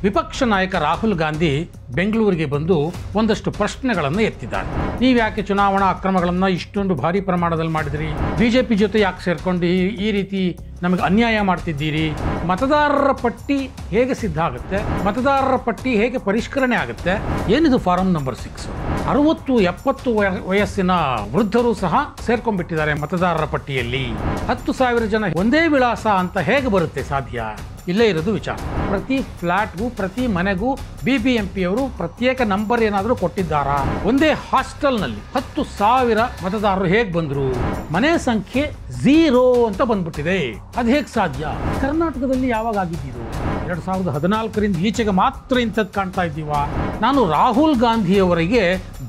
ವಿಪಕ್ಷ ನಾಯಕ ರಾಹುಲ್ ಗಾಂಧಿ ಬೆಂಗಳೂರಿಗೆ ಬಂದು ಒಂದಷ್ಟು ಪ್ರಶ್ನೆಗಳನ್ನು ಎತ್ತಿದ್ದಾರೆ. ನೀವು ಯಾಕೆ ಚುನಾವಣಾ ಅಕ್ರಮಗಳನ್ನು ಇಷ್ಟೊಂದು ಭಾರಿ ಪ್ರಮಾಣದಲ್ಲಿ ಮಾಡಿದ್ರಿ? ಬಿಜೆಪಿ ಜೊತೆ ಯಾಕೆ ಸೇರ್ಕೊಂಡು ಈ ರೀತಿ ನಮಗೆ ಅನ್ಯಾಯ ಮಾಡ್ತಿದ್ದೀರಿ? ಮತದಾರರ ಪಟ್ಟಿ ಹೇಗೆ ಸಿದ್ಧ ಆಗುತ್ತೆ? ಮತದಾರರ ಪಟ್ಟಿ ಹೇಗೆ ಪರಿಷ್ಕರಣೆ ಆಗುತ್ತೆ? ಏನಿದು ಫಾರಂ ನಂಬರ್ 6? 60-70 ವಯಸ್ಸಿನ ವೃದ್ಧರು ಸಹ ಸೇರ್ಕೊಂಡ್ಬಿಟ್ಟಿದ್ದಾರೆ ಮತದಾರರ ಪಟ್ಟಿಯಲ್ಲಿ. 10,000 ಜನ ಒಂದೇ ವಿಳಾಸ ಅಂತ ಹೇಗೆ ಬರುತ್ತೆ ಸಾಧ್ಯ? ಇಲ್ಲೇ ಇರೋದು ವಿಚಾರ. ಪ್ರತಿ ಫ್ಲಾಟ್ಗೂ ಪ್ರತಿ ಮನೆಗೂ ಬಿಬಿಎಂಪಿಯವರು ಪ್ರತ್ಯೇಕ ನಂಬರ್ ಏನಾದರೂ ಕೊಟ್ಟಿದ್ದಾರಾ? ಒಂದೇ ಹಾಸ್ಟೆಲ್ನಲ್ಲಿ 10,000 ಮತದಾರರು ಹೇಗೆ ಬಂದ್ರು? ಮನೆ ಸಂಖ್ಯೆ 0 ಅಂತ ಬಂದ್ಬಿಟ್ಟಿದೆ. ಅದು ಹೇಗೆ ಸಾಧ್ಯ? ಕರ್ನಾಟಕದಲ್ಲಿ ಯಾವಾಗ ಆಗಿದ್ದು? 2014ರಿಂದ ಈಚೆಗೆ ಮಾತ್ರ ಇಂಥದ್ದು ಕಾಣ್ತಾ ಇದ್ದೀವಾ? ನಾನು ರಾಹುಲ್ ಗಾಂಧಿಯವರಿಗೆ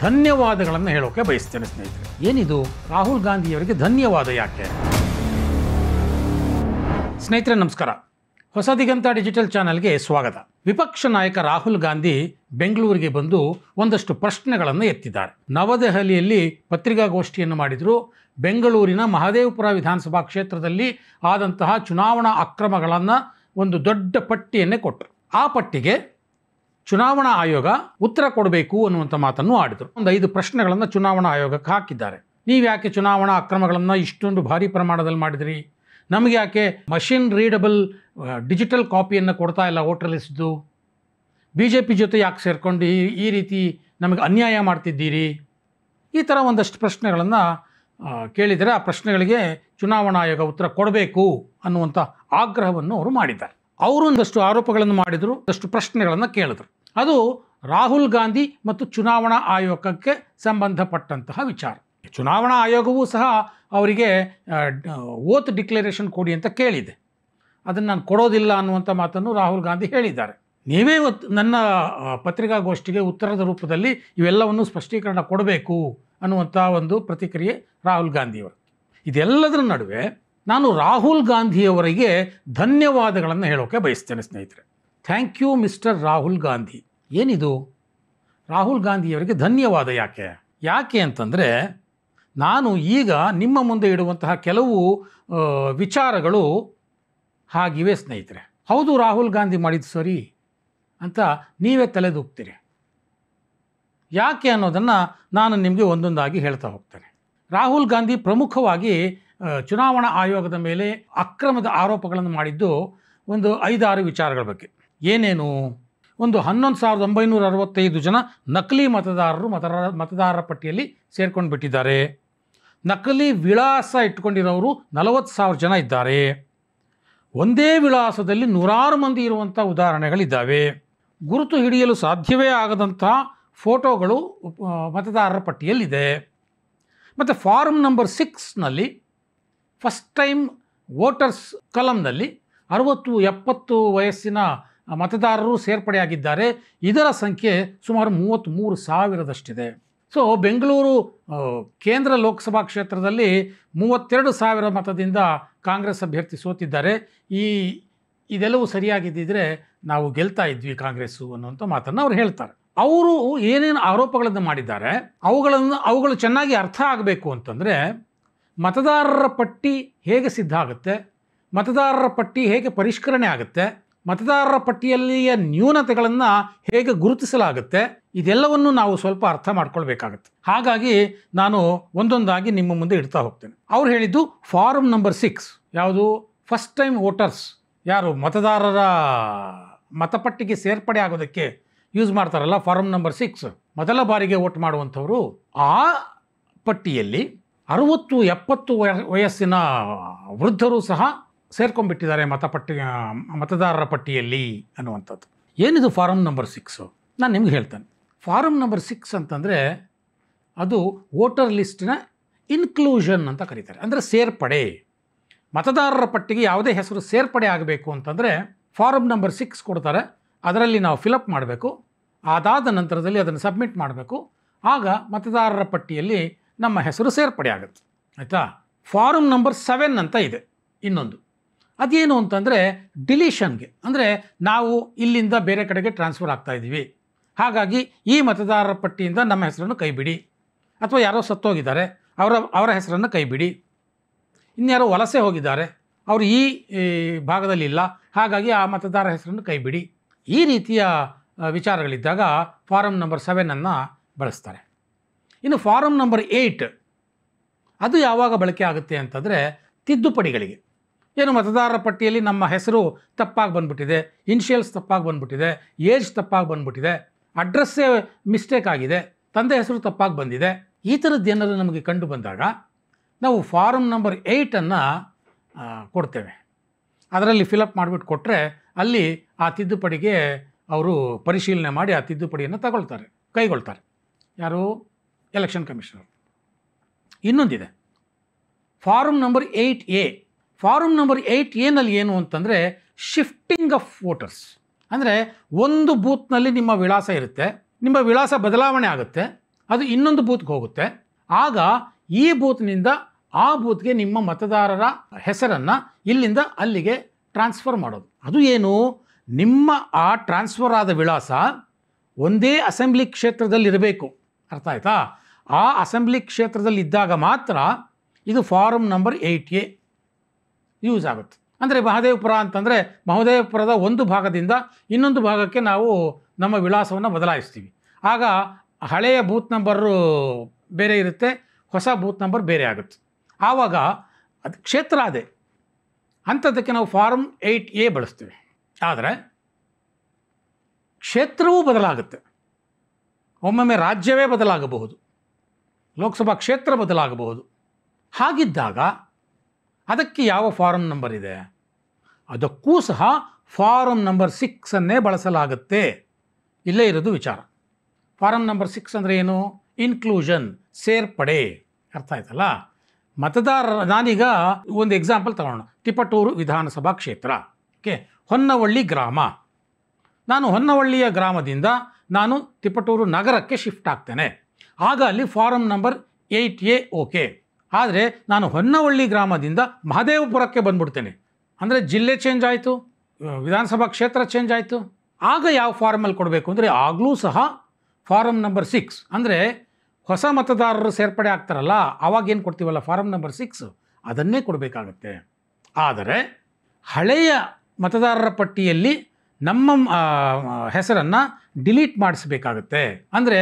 ಧನ್ಯವಾದಗಳನ್ನು ಹೇಳೋಕೆ ಬಯಸ್ತೇನೆ ಸ್ನೇಹಿತರೆ. ಏನಿದು ರಾಹುಲ್ ಗಾಂಧಿಯವರಿಗೆ ಧನ್ಯವಾದ ಯಾಕೆ? ಸ್ನೇಹಿತರೆ ನಮಸ್ಕಾರ. ಹೊಸ ದಿಗಂತ ಡಿಜಿಟಲ್ ಚಾನೆಲ್ಗೆ ಸ್ವಾಗತ. ವಿಪಕ್ಷ ನಾಯಕ ರಾಹುಲ್ ಗಾಂಧಿ ಬೆಂಗಳೂರಿಗೆ ಬಂದು ಒಂದಷ್ಟು ಪ್ರಶ್ನೆಗಳನ್ನು ಎತ್ತಿದ್ದಾರೆ. ನವದೆಹಲಿಯಲ್ಲಿ ಪತ್ರಿಕಾಗೋಷ್ಠಿಯನ್ನು ಮಾಡಿದರು. ಬೆಂಗಳೂರಿನ ಮಹದೇವಪುರ ವಿಧಾನಸಭಾ ಕ್ಷೇತ್ರದಲ್ಲಿ ಆದಂತಹ ಚುನಾವಣಾ ಅಕ್ರಮಗಳನ್ನು ಒಂದು ದೊಡ್ಡ ಪಟ್ಟಿಯನ್ನೇ ಕೊಟ್ಟರು. ಆ ಪಟ್ಟಿಗೆ ಚುನಾವಣಾ ಆಯೋಗ ಉತ್ತರ ಕೊಡಬೇಕು ಅನ್ನುವಂಥ ಮಾತನ್ನು ಆಡಿದರು. ಒಂದು 5 ಪ್ರಶ್ನೆಗಳನ್ನು ಚುನಾವಣಾ ಆಯೋಗಕ್ಕೆ ಹಾಕಿದ್ದಾರೆ. ನೀವು ಯಾಕೆ ಚುನಾವಣಾ ಅಕ್ರಮಗಳನ್ನು ಇಷ್ಟೊಂದು ಭಾರಿ ಪ್ರಮಾಣದಲ್ಲಿ ಮಾಡಿದ್ರಿ? ನಮಗೆ ಯಾಕೆ ಮಷಿನ್ ರೀಡಬಲ್ ಡಿಜಿಟಲ್ ಕಾಪಿಯನ್ನು ಕೊಡ್ತಾ ಇಲ್ಲ ವೋಟರ್ ಲಿಸ್ಟ್ದು? ಬಿಜೆಪಿ ಜೊತೆ ಯಾಕೆ ಸೇರ್ಕೊಂಡು ಈ ರೀತಿ ನಮಗೆ ಅನ್ಯಾಯ ಮಾಡ್ತಿದ್ದೀರಿ? ಈ ಥರ ಒಂದಷ್ಟು ಪ್ರಶ್ನೆಗಳನ್ನು ಕೇಳಿದರೆ ಆ ಪ್ರಶ್ನೆಗಳಿಗೆ ಚುನಾವಣಾ ಆಯೋಗ ಉತ್ತರ ಕೊಡಬೇಕು ಅನ್ನುವಂಥ ಆಗ್ರಹವನ್ನು ಅವರು ಮಾಡಿದ್ದಾರೆ. ಅವರು ಒಂದಷ್ಟು ಆರೋಪಗಳನ್ನು ಮಾಡಿದರು, ಒಂದಷ್ಟು ಪ್ರಶ್ನೆಗಳನ್ನು ಕೇಳಿದ್ರು. ಅದು ರಾಹುಲ್ ಗಾಂಧಿ ಮತ್ತು ಚುನಾವಣಾ ಆಯೋಗಕ್ಕೆ ಸಂಬಂಧಪಟ್ಟಂತಹ ವಿಚಾರ. ಚುನಾವಣಾ ಆಯೋಗವೂ ಸಹ ಅವರಿಗೆ ಓತ್ ಡಿಕ್ಲರೇಷನ್ ಕೊಡಿ ಅಂತ ಕೇಳಿದೆ. ಅದನ್ನು ನಾನು ಕೊಡೋದಿಲ್ಲ ಅನ್ನುವಂಥ ಮಾತನ್ನು ರಾಹುಲ್ ಗಾಂಧಿ ಹೇಳಿದ್ದಾರೆ. ನೀವೇ ನನ್ನ ಪತ್ರಿಕಾಗೋಷ್ಠಿಗೆ ಉತ್ತರದ ರೂಪದಲ್ಲಿ ಇವೆಲ್ಲವನ್ನು ಸ್ಪಷ್ಟೀಕರಣ ಕೊಡಬೇಕು ಅನ್ನುವಂಥ ಒಂದು ಪ್ರತಿಕ್ರಿಯೆ ರಾಹುಲ್ ಗಾಂಧಿಯವರು. ಇದೆಲ್ಲದರ ನಡುವೆ ನಾನು ರಾಹುಲ್ ಗಾಂಧಿಯವರಿಗೆ ಧನ್ಯವಾದಗಳನ್ನು ಹೇಳೋಕೆ ಬಯಸ್ತೇನೆ ಸ್ನೇಹಿತರೆ. Thank you mister Rahul Gandhi. ಏನಿದು ರಾಹುಲ್ ಗಾಂಧಿಯವರಿಗೆ ಧನ್ಯವಾದ ಯಾಕೆ ಅಂತಂದರೆ, ನಾನು ಈಗ ನಿಮ್ಮ ಮುಂದೆ ಇಡುವಂತಹ ಕೆಲವು ವಿಚಾರಗಳು ಹಾಗಿವೆ ಸ್ನೇಹಿತರೆ. ಹೌದು, ರಾಹುಲ್ ಗಾಂಧಿ ಮಾಡಿದ್ದು ಸರಿ ಅಂತ ನೀವೇ ತಲೆದೂಗ್ತೀರಿ. ಯಾಕೆ ಅನ್ನೋದನ್ನು ನಾನು ನಿಮಗೆ ಒಂದೊಂದಾಗಿ ಹೇಳ್ತಾ ಹೋಗ್ತೇನೆ. ರಾಹುಲ್ ಗಾಂಧಿ ಪ್ರಮುಖವಾಗಿ ಚುನಾವಣಾ ಆಯೋಗದ ಮೇಲೆ ಅಕ್ರಮದ ಆರೋಪಗಳನ್ನು ಮಾಡಿದ್ದು ಒಂದು 5-6 ವಿಚಾರಗಳ ಬಗ್ಗೆ. ಏನೇನು? ಒಂದು 11,965 ಜನ ನಕಲಿ ಮತದಾರರು ಮತದಾರರ ಪಟ್ಟಿಯಲ್ಲಿ ಸೇರ್ಕೊಂಡು ಬಿಟ್ಟಿದ್ದಾರೆ. ನಕಲಿ ವಿಳಾಸ ಇಟ್ಕೊಂಡಿರೋರು 40,000 ಜನ ಇದ್ದಾರೆ. ಒಂದೇ ವಿಳಾಸದಲ್ಲಿ 100 ಮಂದಿ ಇರುವಂಥ ಉದಾಹರಣೆಗಳಿದ್ದಾವೆ. ಗುರುತು ಹಿಡಿಯಲು ಸಾಧ್ಯವೇ ಆಗದಂಥ ಫೋಟೋಗಳು ಮತದಾರರ ಪಟ್ಟಿಯಲ್ಲಿದೆ. ಮತ್ತು ಫಾರಂ ನಂಬರ್ 6ನಲ್ಲಿ ಫಸ್ಟ್ ಟೈಮ್ ವೋಟರ್ಸ್ ಕಲಂನಲ್ಲಿ 60-70 ವಯಸ್ಸಿನ ಮತದಾರರು ಸೇರ್ಪಡೆಯಾಗಿದ್ದಾರೆ. ಇದರ ಸಂಖ್ಯೆ ಸುಮಾರು 33,000ದಷ್ಟಿದೆ. ಸೊ ಬೆಂಗಳೂರು ಕೇಂದ್ರ ಲೋಕಸಭಾ ಕ್ಷೇತ್ರದಲ್ಲಿ 32,000 ಮತದಿಂದ ಕಾಂಗ್ರೆಸ್ ಅಭ್ಯರ್ಥಿ ಸೋತಿದ್ದಾರೆ. ಇದೆಲ್ಲವೂ ಸರಿಯಾಗಿದ್ದಿದ್ರೆ ನಾವು ಗೆಲ್ತಾ ಇದ್ವಿ ಕಾಂಗ್ರೆಸ್ಸು ಅನ್ನುವಂಥ ಮಾತನ್ನು ಅವ್ರು ಹೇಳ್ತಾರೆ. ಅವರು ಏನೇನು ಆರೋಪಗಳನ್ನು ಮಾಡಿದ್ದಾರೆ ಅವುಗಳು ಚೆನ್ನಾಗಿ ಅರ್ಥ ಆಗಬೇಕು ಅಂತಂದರೆ, ಮತದಾರರ ಪಟ್ಟಿ ಹೇಗೆ ಸಿದ್ಧ ಆಗುತ್ತೆ? ಮತದಾರರ ಪಟ್ಟಿ ಹೇಗೆ ಪರಿಷ್ಕರಣೆ ಆಗುತ್ತೆ? ಮತದಾರರ ಪಟ್ಟಿಯಲ್ಲಿಯ ನ್ಯೂನತೆಗಳನ್ನು ಹೇಗೆ ಗುರುತಿಸಲಾಗುತ್ತೆ? ಇದೆಲ್ಲವನ್ನು ನಾವು ಸ್ವಲ್ಪ ಅರ್ಥ ಮಾಡ್ಕೊಳ್ಬೇಕಾಗತ್ತೆ. ಹಾಗಾಗಿ ನಾನು ಒಂದೊಂದಾಗಿ ನಿಮ್ಮ ಮುಂದೆ ಇಡ್ತಾ ಹೋಗ್ತೇನೆ. ಅವ್ರು ಹೇಳಿದ್ದು ಫಾರಂ ನಂಬರ್ 6 ಯಾವುದು? ಫಸ್ಟ್ ಟೈಮ್ ವೋಟರ್ಸ್, ಯಾರು ಮತದಾರರ ಮತಪಟ್ಟಿಗೆ ಸೇರ್ಪಡೆ ಆಗೋದಕ್ಕೆ ಯೂಸ್ ಮಾಡ್ತಾರಲ್ಲ, ಫಾರಂ ನಂಬರ್ 6, ಮೊದಲ ಬಾರಿಗೆ ವೋಟ್ ಮಾಡುವಂಥವರು. ಆ ಪಟ್ಟಿಯಲ್ಲಿ 60-70 ವಯಸ್ಸಿನ ವೃದ್ಧರು ಸಹ ಸೇರ್ಕೊಂಡ್ಬಿಟ್ಟಿದ್ದಾರೆ ಮತದಾರರ ಪಟ್ಟಿಯಲ್ಲಿ ಅನ್ನುವಂಥದ್ದು. ಏನಿದು ಫಾರಂ ನಂಬರ್ 6? ನಾನು ನಿಮ್ಗೆ ಹೇಳ್ತೇನೆ. ಫಾರಂ ನಂಬರ್ 6 ಅಂತಂದರೆ ಅದು ವೋಟರ್ ಲಿಸ್ಟಿನ ಇನ್ಕ್ಲೂಷನ್ ಅಂತ ಕರೀತಾರೆ. ಅಂದರೆ ಸೇರ್ಪಡೆ. ಮತದಾರರ ಪಟ್ಟಿಗೆ ಯಾವುದೇ ಹೆಸರು ಸೇರ್ಪಡೆ ಆಗಬೇಕು ಅಂತಂದರೆ ಫಾರಂ ನಂಬರ್ 6 ಕೊಡ್ತಾರೆ. ಅದರಲ್ಲಿ ನಾವು ಫಿಲಪ್ ಮಾಡಬೇಕು. ಅದಾದ ನಂತರದಲ್ಲಿ ಅದನ್ನು ಸಬ್ಮಿಟ್ ಮಾಡಬೇಕು. ಆಗ ಮತದಾರರ ಪಟ್ಟಿಯಲ್ಲಿ ನಮ್ಮ ಹೆಸರು ಸೇರ್ಪಡೆ ಆಗುತ್ತೆ. ಆಯಿತಾ? ಫಾರಂ ನಂಬರ್ 7 ಅಂತ ಇದೆ ಇನ್ನೊಂದು. ಅದೇನು ಅಂತಂದರೆ ಡಿಲೀಷನ್ಗೆ, ಅಂದರೆ ನಾವು ಇಲ್ಲಿಂದ ಬೇರೆ ಕಡೆಗೆ ಟ್ರಾನ್ಸ್ಫರ್ ಆಗ್ತಾಯಿದ್ದೀವಿ, ಹಾಗಾಗಿ ಈ ಮತದಾರರ ಪಟ್ಟಿಯಿಂದ ನಮ್ಮ ಹೆಸರನ್ನು ಕೈಬಿಡಿ. ಅಥವಾ ಯಾರೋ ಸತ್ತೋಗಿದ್ದಾರೆ, ಅವರ ಹೆಸರನ್ನು ಕೈಬಿಡಿ. ಇನ್ಯಾರೋ ವಲಸೆ ಹೋಗಿದ್ದಾರೆ, ಅವರು ಈ ಭಾಗದಲ್ಲಿ ಇಲ್ಲ, ಹಾಗಾಗಿ ಆ ಮತದಾರ ಹೆಸರನ್ನು ಕೈಬಿಡಿ. ಈ ರೀತಿಯ ವಿಚಾರಗಳಿದ್ದಾಗ ಫಾರಮ್ ನಂಬರ್ 7 ಬಳಸ್ತಾರೆ. ಇನ್ನು ಫಾರಮ್ ನಂಬರ್ 8 ಅದು ಯಾವಾಗ ಬಳಕೆ ಆಗುತ್ತೆ ಅಂತಂದರೆ ತಿದ್ದುಪಡಿಗಳಿಗೆ. ಏನು ಮತದಾರರ ಪಟ್ಟಿಯಲ್ಲಿ ನಮ್ಮ ಹೆಸರು ತಪ್ಪಾಗಿ ಬಂದ್ಬಿಟ್ಟಿದೆ, ಇನಿಷಿಯಲ್ಸ್ ತಪ್ಪಾಗಿ ಬಂದ್ಬಿಟ್ಟಿದೆ, ಏಜ್ ತಪ್ಪಾಗಿ ಬಂದ್ಬಿಟ್ಟಿದೆ, ಅಡ್ರೆಸ್ಸೇ ಮಿಸ್ಟೇಕ್ ಆಗಿದೆ, ತಂದೆ ಹೆಸರು ತಪ್ಪಾಗಿ ಬಂದಿದೆ, ಈ ಥರದ್ದು ಏನಾದರೂ ನಮಗೆ ಕಂಡು ಬಂದಾಗ ನಾವು ಫಾರಮ್ ನಂಬರ್ 8 ಕೊಡ್ತೇವೆ. ಅದರಲ್ಲಿ ಫಿಲಪ್ ಮಾಡಿಬಿಟ್ಟು ಕೊಟ್ಟರೆ ಅಲ್ಲಿ ಆ ತಿದ್ದುಪಡಿಗೆ ಅವರು ಪರಿಶೀಲನೆ ಮಾಡಿ ಆ ತಿದ್ದುಪಡಿಯನ್ನು ಕೈಗೊಳ್ತಾರೆ. ಯಾರು? Election commissioner. ಇನ್ನೊಂದಿದೆ form number 8A. Form number 8A ಏನು ಅಂತಂದರೆ ಶಿಫ್ಟಿಂಗ್ ಆಫ್ ವೋಟರ್ಸ್. ಅಂದರೆ ಒಂದು ಬೂತ್ನಲ್ಲಿ ನಿಮ್ಮ ವಿಳಾಸ ಇರುತ್ತೆ, ನಿಮ್ಮ ವಿಳಾಸ ಬದಲಾವಣೆ ಆಗುತ್ತೆ, ಅದು ಇನ್ನೊಂದು ಬೂತ್ಗೆ ಹೋಗುತ್ತೆ. ಆಗ ಈ ಬೂತ್ನಿಂದ ಆ ಬೂತ್ಗೆ ನಿಮ್ಮ ಮತದಾರರ ಹೆಸರನ್ನು ಇಲ್ಲಿಂದ ಅಲ್ಲಿಗೆ ಟ್ರಾನ್ಸ್ಫರ್ ಮಾಡೋದು. ಅದು ಏನು? ನಿಮ್ಮ ಆ ಟ್ರಾನ್ಸ್ಫರ್ ಆದ ವಿಳಾಸ ಒಂದೇ ಅಸೆಂಬ್ಲಿ ಕ್ಷೇತ್ರದಲ್ಲಿರಬೇಕು. ಅರ್ಥ ಆಯ್ತಾ? ಆ ಅಸೆಂಬ್ಲಿ ಕ್ಷೇತ್ರದಲ್ಲಿ ಇದ್ದಾಗ ಮಾತ್ರ ಇದು ಫಾರಮ್ ನಂಬರ್ 8A ಯೂಸ್ ಆಗುತ್ತೆ. ಅಂದರೆ ಮಹದೇವಪುರ ಅಂತಂದರೆ ಮಹದೇವಪುರದ ಒಂದು ಭಾಗದಿಂದ ಇನ್ನೊಂದು ಭಾಗಕ್ಕೆ ನಾವು ನಮ್ಮ ವಿಳಾಸವನ್ನು ಬದಲಾಯಿಸ್ತೀವಿ. ಆಗ ಹಳೆಯ ಬೂತ್ ನಂಬರು ಬೇರೆ ಇರುತ್ತೆ, ಹೊಸ ಬೂತ್ ನಂಬರ್ ಬೇರೆ ಆಗುತ್ತೆ. ಆವಾಗ ಅದು ಕ್ಷೇತ್ರ ಅದೇ, ಅಂಥದ್ದಕ್ಕೆ ನಾವು ಫಾರಮ್ 8A ಬಳಸ್ತೀವಿ. ಆದರೆ ಕ್ಷೇತ್ರವೂ ಬದಲಾಗುತ್ತೆ. ಒಮ್ಮೊಮ್ಮೆ ರಾಜ್ಯವೇ ಬದಲಾಗಬಹುದು, ಲೋಕಸಭಾ ಕ್ಷೇತ್ರ ಬದಲಾಗಬಹುದು. ಹಾಗಿದ್ದಾಗ ಅದಕ್ಕೆ ಯಾವ ಫಾರಮ್ ನಂಬರ್ ಇದೆ? ಅದಕ್ಕೂ ಸಹ ಫಾರಮ್ ನಂಬರ್ 6 ಬಳಸಲಾಗುತ್ತೆ. ಇಲ್ಲೇ ಇರೋದು ವಿಚಾರ. ಫಾರಮ್ ನಂಬರ್ 6 ಅಂದರೆ ಏನು? ಇನ್ಕ್ಲೂಷನ್, ಸೇರ್ಪಡೆ. ಅರ್ಥ ಆಯ್ತಲ್ಲ? ನಾನೀಗ ಒಂದು ಎಕ್ಸಾಂಪಲ್ ತಗೊಳ್ಳೋಣ. ತಿಪಟೂರು ವಿಧಾನಸಭಾ ಕ್ಷೇತ್ರ, ಓಕೆ, ಹೊನ್ನವಳ್ಳಿ ಗ್ರಾಮ. ನಾನು ಹೊನ್ನವಳ್ಳಿಯ ಗ್ರಾಮದಿಂದ ನಾನು ತಿಪಟೂರು ನಗರಕ್ಕೆ ಶಿಫ್ಟ್ ಆಗ್ತೇನೆ. ಆಗ ಅಲ್ಲಿ ಫಾರಮ್ ನಂಬರ್ 8A ಓಕೆ. ಆದರೆ ನಾನು ಹೊನ್ನವಳ್ಳಿ ಗ್ರಾಮದಿಂದ ಮಹದೇವಪುರಕ್ಕೆ ಬಂದ್ಬಿಡ್ತೇನೆ, ಅಂದರೆ ಜಿಲ್ಲೆ ಚೇಂಜ್ ಆಯಿತು, ವಿಧಾನಸಭಾ ಕ್ಷೇತ್ರ ಚೇಂಜ್ ಆಯಿತು. ಆಗ ಯಾವ ಫಾರಮಲ್ಲಿ ಕೊಡಬೇಕು ಅಂದರೆ ಆಗಲೂ ಸಹ ಫಾರಮ್ ನಂಬರ್ 6 ಅಂದರೆ ಹೊಸ ಮತದಾರರು ಸೇರ್ಪಡೆ ಆಗ್ತಾರಲ್ಲ, ಆವಾಗೇನು ಕೊಡ್ತೀವಲ್ಲ ಫಾರಮ್ ನಂಬರ್ 6 ಅದನ್ನೇ ಕೊಡಬೇಕಾಗತ್ತೆ. ಆದರೆ ಹಳೆಯ ಮತದಾರರ ಪಟ್ಟಿಯಲ್ಲಿ ನಮ್ಮ ಹೆಸರನ್ನು ಡಿಲೀಟ್ ಮಾಡಿಸ್ಬೇಕಾಗತ್ತೆ. ಅಂದರೆ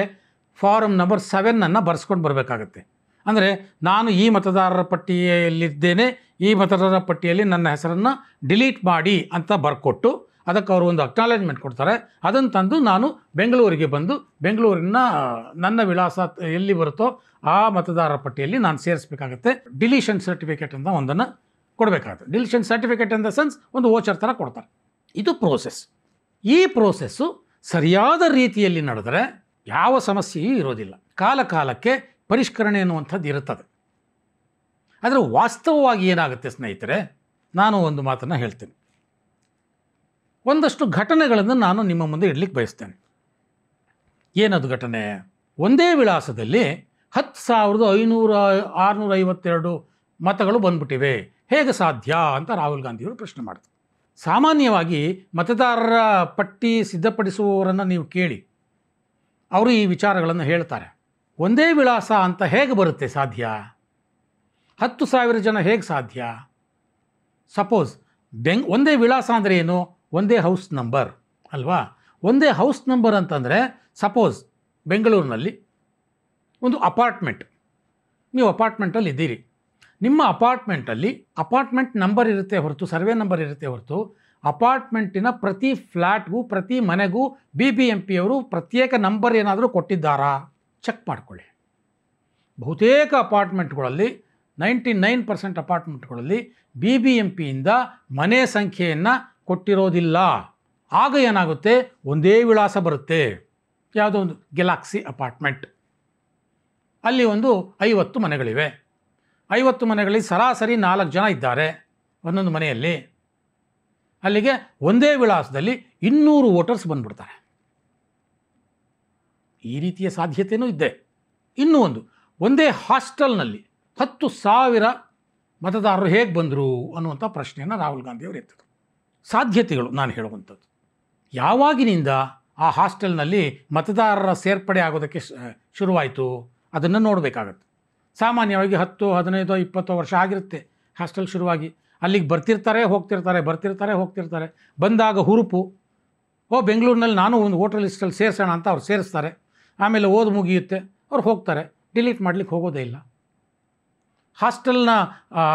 ಫಾರಮ್ ನಂಬರ್ 7 ಬರೆಸ್ಕೊಂಡು ಬರಬೇಕಾಗತ್ತೆ. ಅಂದರೆ ನಾನು ಈ ಮತದಾರರ ಪಟ್ಟಿಯಲ್ಲಿದ್ದೇನೆ, ಈ ಮತದಾರರ ಪಟ್ಟಿಯಲ್ಲಿ ನನ್ನ ಹೆಸರನ್ನು ಡಿಲೀಟ್ ಮಾಡಿ ಅಂತ ಬರ್ಕೊಟ್ಟು ಅದಕ್ಕೆ ಅವರು ಒಂದು ಅಕ್ನಾಲೇಜ್ಮೆಂಟ್ ಕೊಡ್ತಾರೆ. ಅದನ್ನು ತಂದು ನಾನು ಬೆಂಗಳೂರಿಗೆ ಬಂದು ಬೆಂಗಳೂರಿನ ನನ್ನ ವಿಳಾಸ ಎಲ್ಲಿ ಬರುತ್ತೋ ಆ ಮತದಾರರ ಪಟ್ಟಿಯಲ್ಲಿ ನಾನು ಸೇರಿಸಬೇಕಾಗತ್ತೆ. ಡಿಲೀಷನ್ ಸರ್ಟಿಫಿಕೇಟ್ ಅಂತ ಒಂದನ್ನು ಕೊಡಬೇಕಾಗುತ್ತೆ. Deletion certificate in the sense ಒಂದು ವೋಚರ್ ಥರ ಕೊಡ್ತಾರೆ. ಇದು ಪ್ರೋಸೆಸ್. ಈ ಪ್ರೋಸೆಸ್ಸು ಸರಿಯಾದ ರೀತಿಯಲ್ಲಿ ನಡೆದರೆ ಯಾವ ಸಮಸ್ಯೆಯೂ ಇರೋದಿಲ್ಲ. ಕಾಲಕ್ಕೆ ಪರಿಷ್ಕರಣೆ ಅನ್ನುವಂಥದ್ದು ಇರುತ್ತದೆ. ಆದರೆ ವಾಸ್ತವವಾಗಿ ಏನಾಗುತ್ತೆ ಸ್ನೇಹಿತರೆ, ನಾನು ಒಂದು ಮಾತನ್ನು ಹೇಳ್ತೇನೆ. ಒಂದಷ್ಟು ಘಟನೆಗಳನ್ನು ನಾನು ನಿಮ್ಮ ಮುಂದೆ ಇಡಲಿಕ್ಕೆ ಬಯಸ್ತೇನೆ. ಏನದು ಘಟನೆ? ಒಂದೇ ವಿಳಾಸದಲ್ಲಿ 10,652 ಮತಗಳು ಬಂದ್ಬಿಟ್ಟಿವೆ, ಹೇಗೆ ಸಾಧ್ಯ ಅಂತ ರಾಹುಲ್ ಗಾಂಧಿಯವರು ಪ್ರಶ್ನೆ ಮಾಡ್ತಾರೆ. ಸಾಮಾನ್ಯವಾಗಿ ಮತದಾರರ ಪಟ್ಟಿ ಸಿದ್ಧಪಡಿಸುವವರನ್ನು ನೀವು ಕೇಳಿ, ಅವರು ಈ ವಿಚಾರಗಳನ್ನು ಹೇಳ್ತಾರೆ. ಒಂದೇ ವಿಳಾಸ ಅಂತ ಹೇಗೆ ಬರುತ್ತೆ ಸಾಧ್ಯ? 10,000 ಜನ ಹೇಗೆ ಸಾಧ್ಯ? ಸಪೋಸ್ ಒಂದೇ ವಿಳಾಸ ಅಂದರೆ ಏನು? ಒಂದೇ ಹೌಸ್ ನಂಬರ್ ಅಲ್ವಾ? ಒಂದೇ ಹೌಸ್ ನಂಬರ್ ಅಂತಂದರೆ ಸಪೋಸ್ ಬೆಂಗಳೂರಿನಲ್ಲಿ ಒಂದು ಅಪಾರ್ಟ್ಮೆಂಟ್, ನೀವು ಅಪಾರ್ಟ್ಮೆಂಟಲ್ಲಿ ಇದ್ದೀರಿ. ನಿಮ್ಮ ಅಪಾರ್ಟ್ಮೆಂಟಲ್ಲಿ ಅಪಾರ್ಟ್ಮೆಂಟ್ ನಂಬರ್ ಇರುತ್ತೆ ಹೊರತು ಸರ್ವೆ ನಂಬರ್ ಇರುತ್ತೆ ಹೊರತು ಅಪಾರ್ಟ್ಮೆಂಟಿನ ಪ್ರತಿ ಫ್ಲ್ಯಾಟ್ಗೂ ಪ್ರತಿ ಮನೆಗೂ BBMP ಅವರು ಪ್ರತ್ಯೇಕ ನಂಬರ್ ಏನಾದರೂ ಕೊಟ್ಟಿದ್ದಾರಾ ಚೆಕ್ ಮಾಡಿಕೊಳ್ಳಿ. ಬಹುತೇಕ ಅಪಾರ್ಟ್ಮೆಂಟ್ಗಳಲ್ಲಿ 99% ಅಪಾರ್ಟ್ಮೆಂಟ್ಗಳಲ್ಲಿ BBMPಯಿಂದ ಮನೆ ಸಂಖ್ಯೆಯನ್ನು ಕೊಟ್ಟಿರೋದಿಲ್ಲ. ಆಗ ಏನಾಗುತ್ತೆ? ಒಂದೇ ವಿಳಾಸ ಬರುತ್ತೆ. ಯಾವುದೋ ಒಂದು ಗ್ಯಾಲಕ್ಸಿ ಅಪಾರ್ಟ್ಮೆಂಟ್, ಅಲ್ಲಿ ಒಂದು 50 ಮನೆಗಳಿವೆ. 50 ಮನೆಗಳಲ್ಲಿ ಸರಾಸರಿ 4 ಜನ ಇದ್ದಾರೆ ಒಂದೊಂದು ಮನೆಯಲ್ಲಿ. ಅಲ್ಲಿಗೆ ಒಂದೇ ವಿಳಾಸದಲ್ಲಿ 200 ವೋಟರ್ಸ್ ಬಂದ್ಬಿಡ್ತಾರೆ. ಈ ರೀತಿಯ ಸಾಧ್ಯತೆಯೂ ಇದೆ. ಇನ್ನೂ ಒಂದೇ ಹಾಸ್ಟೆಲ್ನಲ್ಲಿ 10,000 ಮತದಾರರು ಹೇಗೆ ಬಂದರು ಅನ್ನುವಂಥ ಪ್ರಶ್ನೆಯನ್ನು ರಾಹುಲ್ ಗಾಂಧಿಯವರು ಎತ್ತಿದರು. ಸಾಧ್ಯತೆಗಳು ನಾನು ಹೇಳುವಂಥದ್ದು. ಯಾವಾಗಿನಿಂದ ಆ ಹಾಸ್ಟೆಲ್ನಲ್ಲಿ ಮತದಾರರ ಸೇರ್ಪಡೆ ಆಗೋದಕ್ಕೆ ಶುರುವಾಯಿತು ಅದನ್ನು ನೋಡಬೇಕಾಗತ್ತೆ. ಸಾಮಾನ್ಯವಾಗಿ 10, 15, 20 ವರ್ಷ ಆಗಿರುತ್ತೆ ಹಾಸ್ಟೆಲ್ ಶುರುವಾಗಿ. ಅಲ್ಲಿಗೆ ಬರ್ತಿರ್ತಾರೆ ಹೋಗ್ತಿರ್ತಾರೆ. ಬಂದಾಗ ಹುರುಪು, ಬೆಂಗಳೂರಿನಲ್ಲಿ ನಾನು ಒಂದು ವೋಟರ್ ಲಿಸ್ಟಲ್ಲಿ ಸೇರಿಸೋಣ ಅಂತ ಅವ್ರು ಸೇರಿಸ್ತಾರೆ. ಆಮೇಲೆ ಓದು ಮುಗಿಯುತ್ತೆ, ಅವ್ರು ಹೋಗ್ತಾರೆ, ಡಿಲೀಟ್ ಮಾಡಲಿಕ್ಕೆ ಹೋಗೋದೇ ಇಲ್ಲ. ಹಾಸ್ಟೆಲ್ನ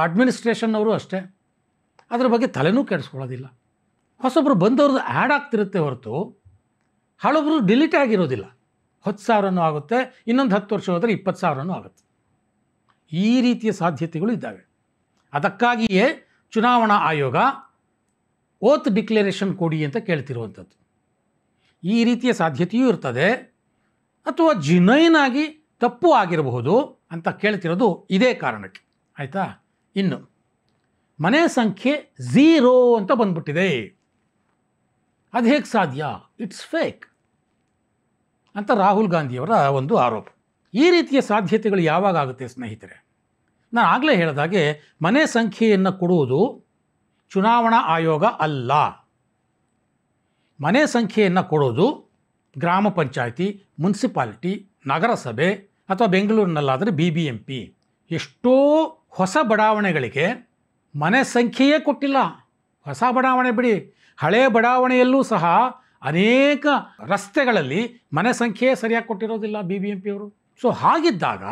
ಅಡ್ಮಿನಿಸ್ಟ್ರೇಷನ್ನವರು ಅಷ್ಟೇ, ಅದ್ರ ಬಗ್ಗೆ ತಲೆನೂ ಕೆಡಿಸ್ಕೊಳ್ಳೋದಿಲ್ಲ. ಹೊಸೊಬ್ಬರು ಬಂದವ್ರದ್ದು ಆ್ಯಡ್ ಆಗ್ತಿರುತ್ತೆ ಹೊರತು ಹಳೊಬ್ಬರು ಡಿಲೀಟ್ ಆಗಿರೋದಿಲ್ಲ. 10,000 ಆಗುತ್ತೆ, ಇನ್ನೊಂದು 10 ವರ್ಷ ಹೋದರೆ 20,000 ಆಗುತ್ತೆ. ಈ ರೀತಿಯ ಸಾಧ್ಯತೆಗಳು ಇದ್ದಾವೆ. ಅದಕ್ಕಾಗಿಯೇ ಚುನಾವಣಾ ಆಯೋಗ ಓತ್ ಡಿಕ್ಲರೇಷನ್ ಕೊಡಿ ಅಂತ ಕೇಳ್ತಿರುವಂಥದ್ದು. ಈ ರೀತಿಯ ಸಾಧ್ಯತೆಯೂ ಇರ್ತದೆ, ಅಥವಾ ಜಿನೈನ್ ಆಗಿ ತಪ್ಪು ಆಗಿರಬಹುದು ಅಂತ ಕೇಳ್ತಿರೋದು ಇದೇ ಕಾರಣಕ್ಕೆ. ಆಯಿತಾ? ಇನ್ನು ಮನೆ ಸಂಖ್ಯೆ 0 ಅಂತ ಬಂದ್ಬಿಟ್ಟಿದೆ. ಅದು ಹೇಗೆ ಸಾಧ್ಯ? ಇಟ್ಸ್ ಫೇಕ್ ಅಂತ ರಾಹುಲ್ ಗಾಂಧಿಯವರ ಒಂದು ಆರೋಪ. ಈ ರೀತಿಯ ಸಾಧ್ಯತೆಗಳು ಯಾವಾಗ ಆಗುತ್ತೆ ಸ್ನೇಹಿತರೆ? ನಾನು ಆಗಲೇ ಹೇಳಿದಾಗೆ ಮನೆ ಸಂಖ್ಯೆಯನ್ನು ಕೊಡುವುದು ಚುನಾವಣಾ ಆಯೋಗ ಅಲ್ಲ. ಮನೆ ಸಂಖ್ಯೆಯನ್ನು ಕೊಡೋದು ಗ್ರಾಮ ಪಂಚಾಯಿತಿ, ಮುನ್ಸಿಪಾಲಿಟಿ, ನಗರಸಭೆ ಅಥವಾ ಬೆಂಗಳೂರಿನಲ್ಲಾದರೆ BBMP. ಎಷ್ಟೋ ಹೊಸ ಬಡಾವಣೆಗಳಿಗೆ ಮನೆ ಸಂಖ್ಯೆಯೇ ಕೊಟ್ಟಿಲ್ಲ. ಹೊಸ ಬಡಾವಣೆ ಬಿಡಿ, ಹಳೆಯ ಬಡಾವಣೆಯಲ್ಲೂ ಸಹ ಅನೇಕ ರಸ್ತೆಗಳಲ್ಲಿ ಮನೆ ಸಂಖ್ಯೆ ಸರಿಯಾಗಿ ಕೊಟ್ಟಿರೋದಿಲ್ಲ BBMP ಅವರು. ಸೊ ಹಾಗಿದ್ದಾಗ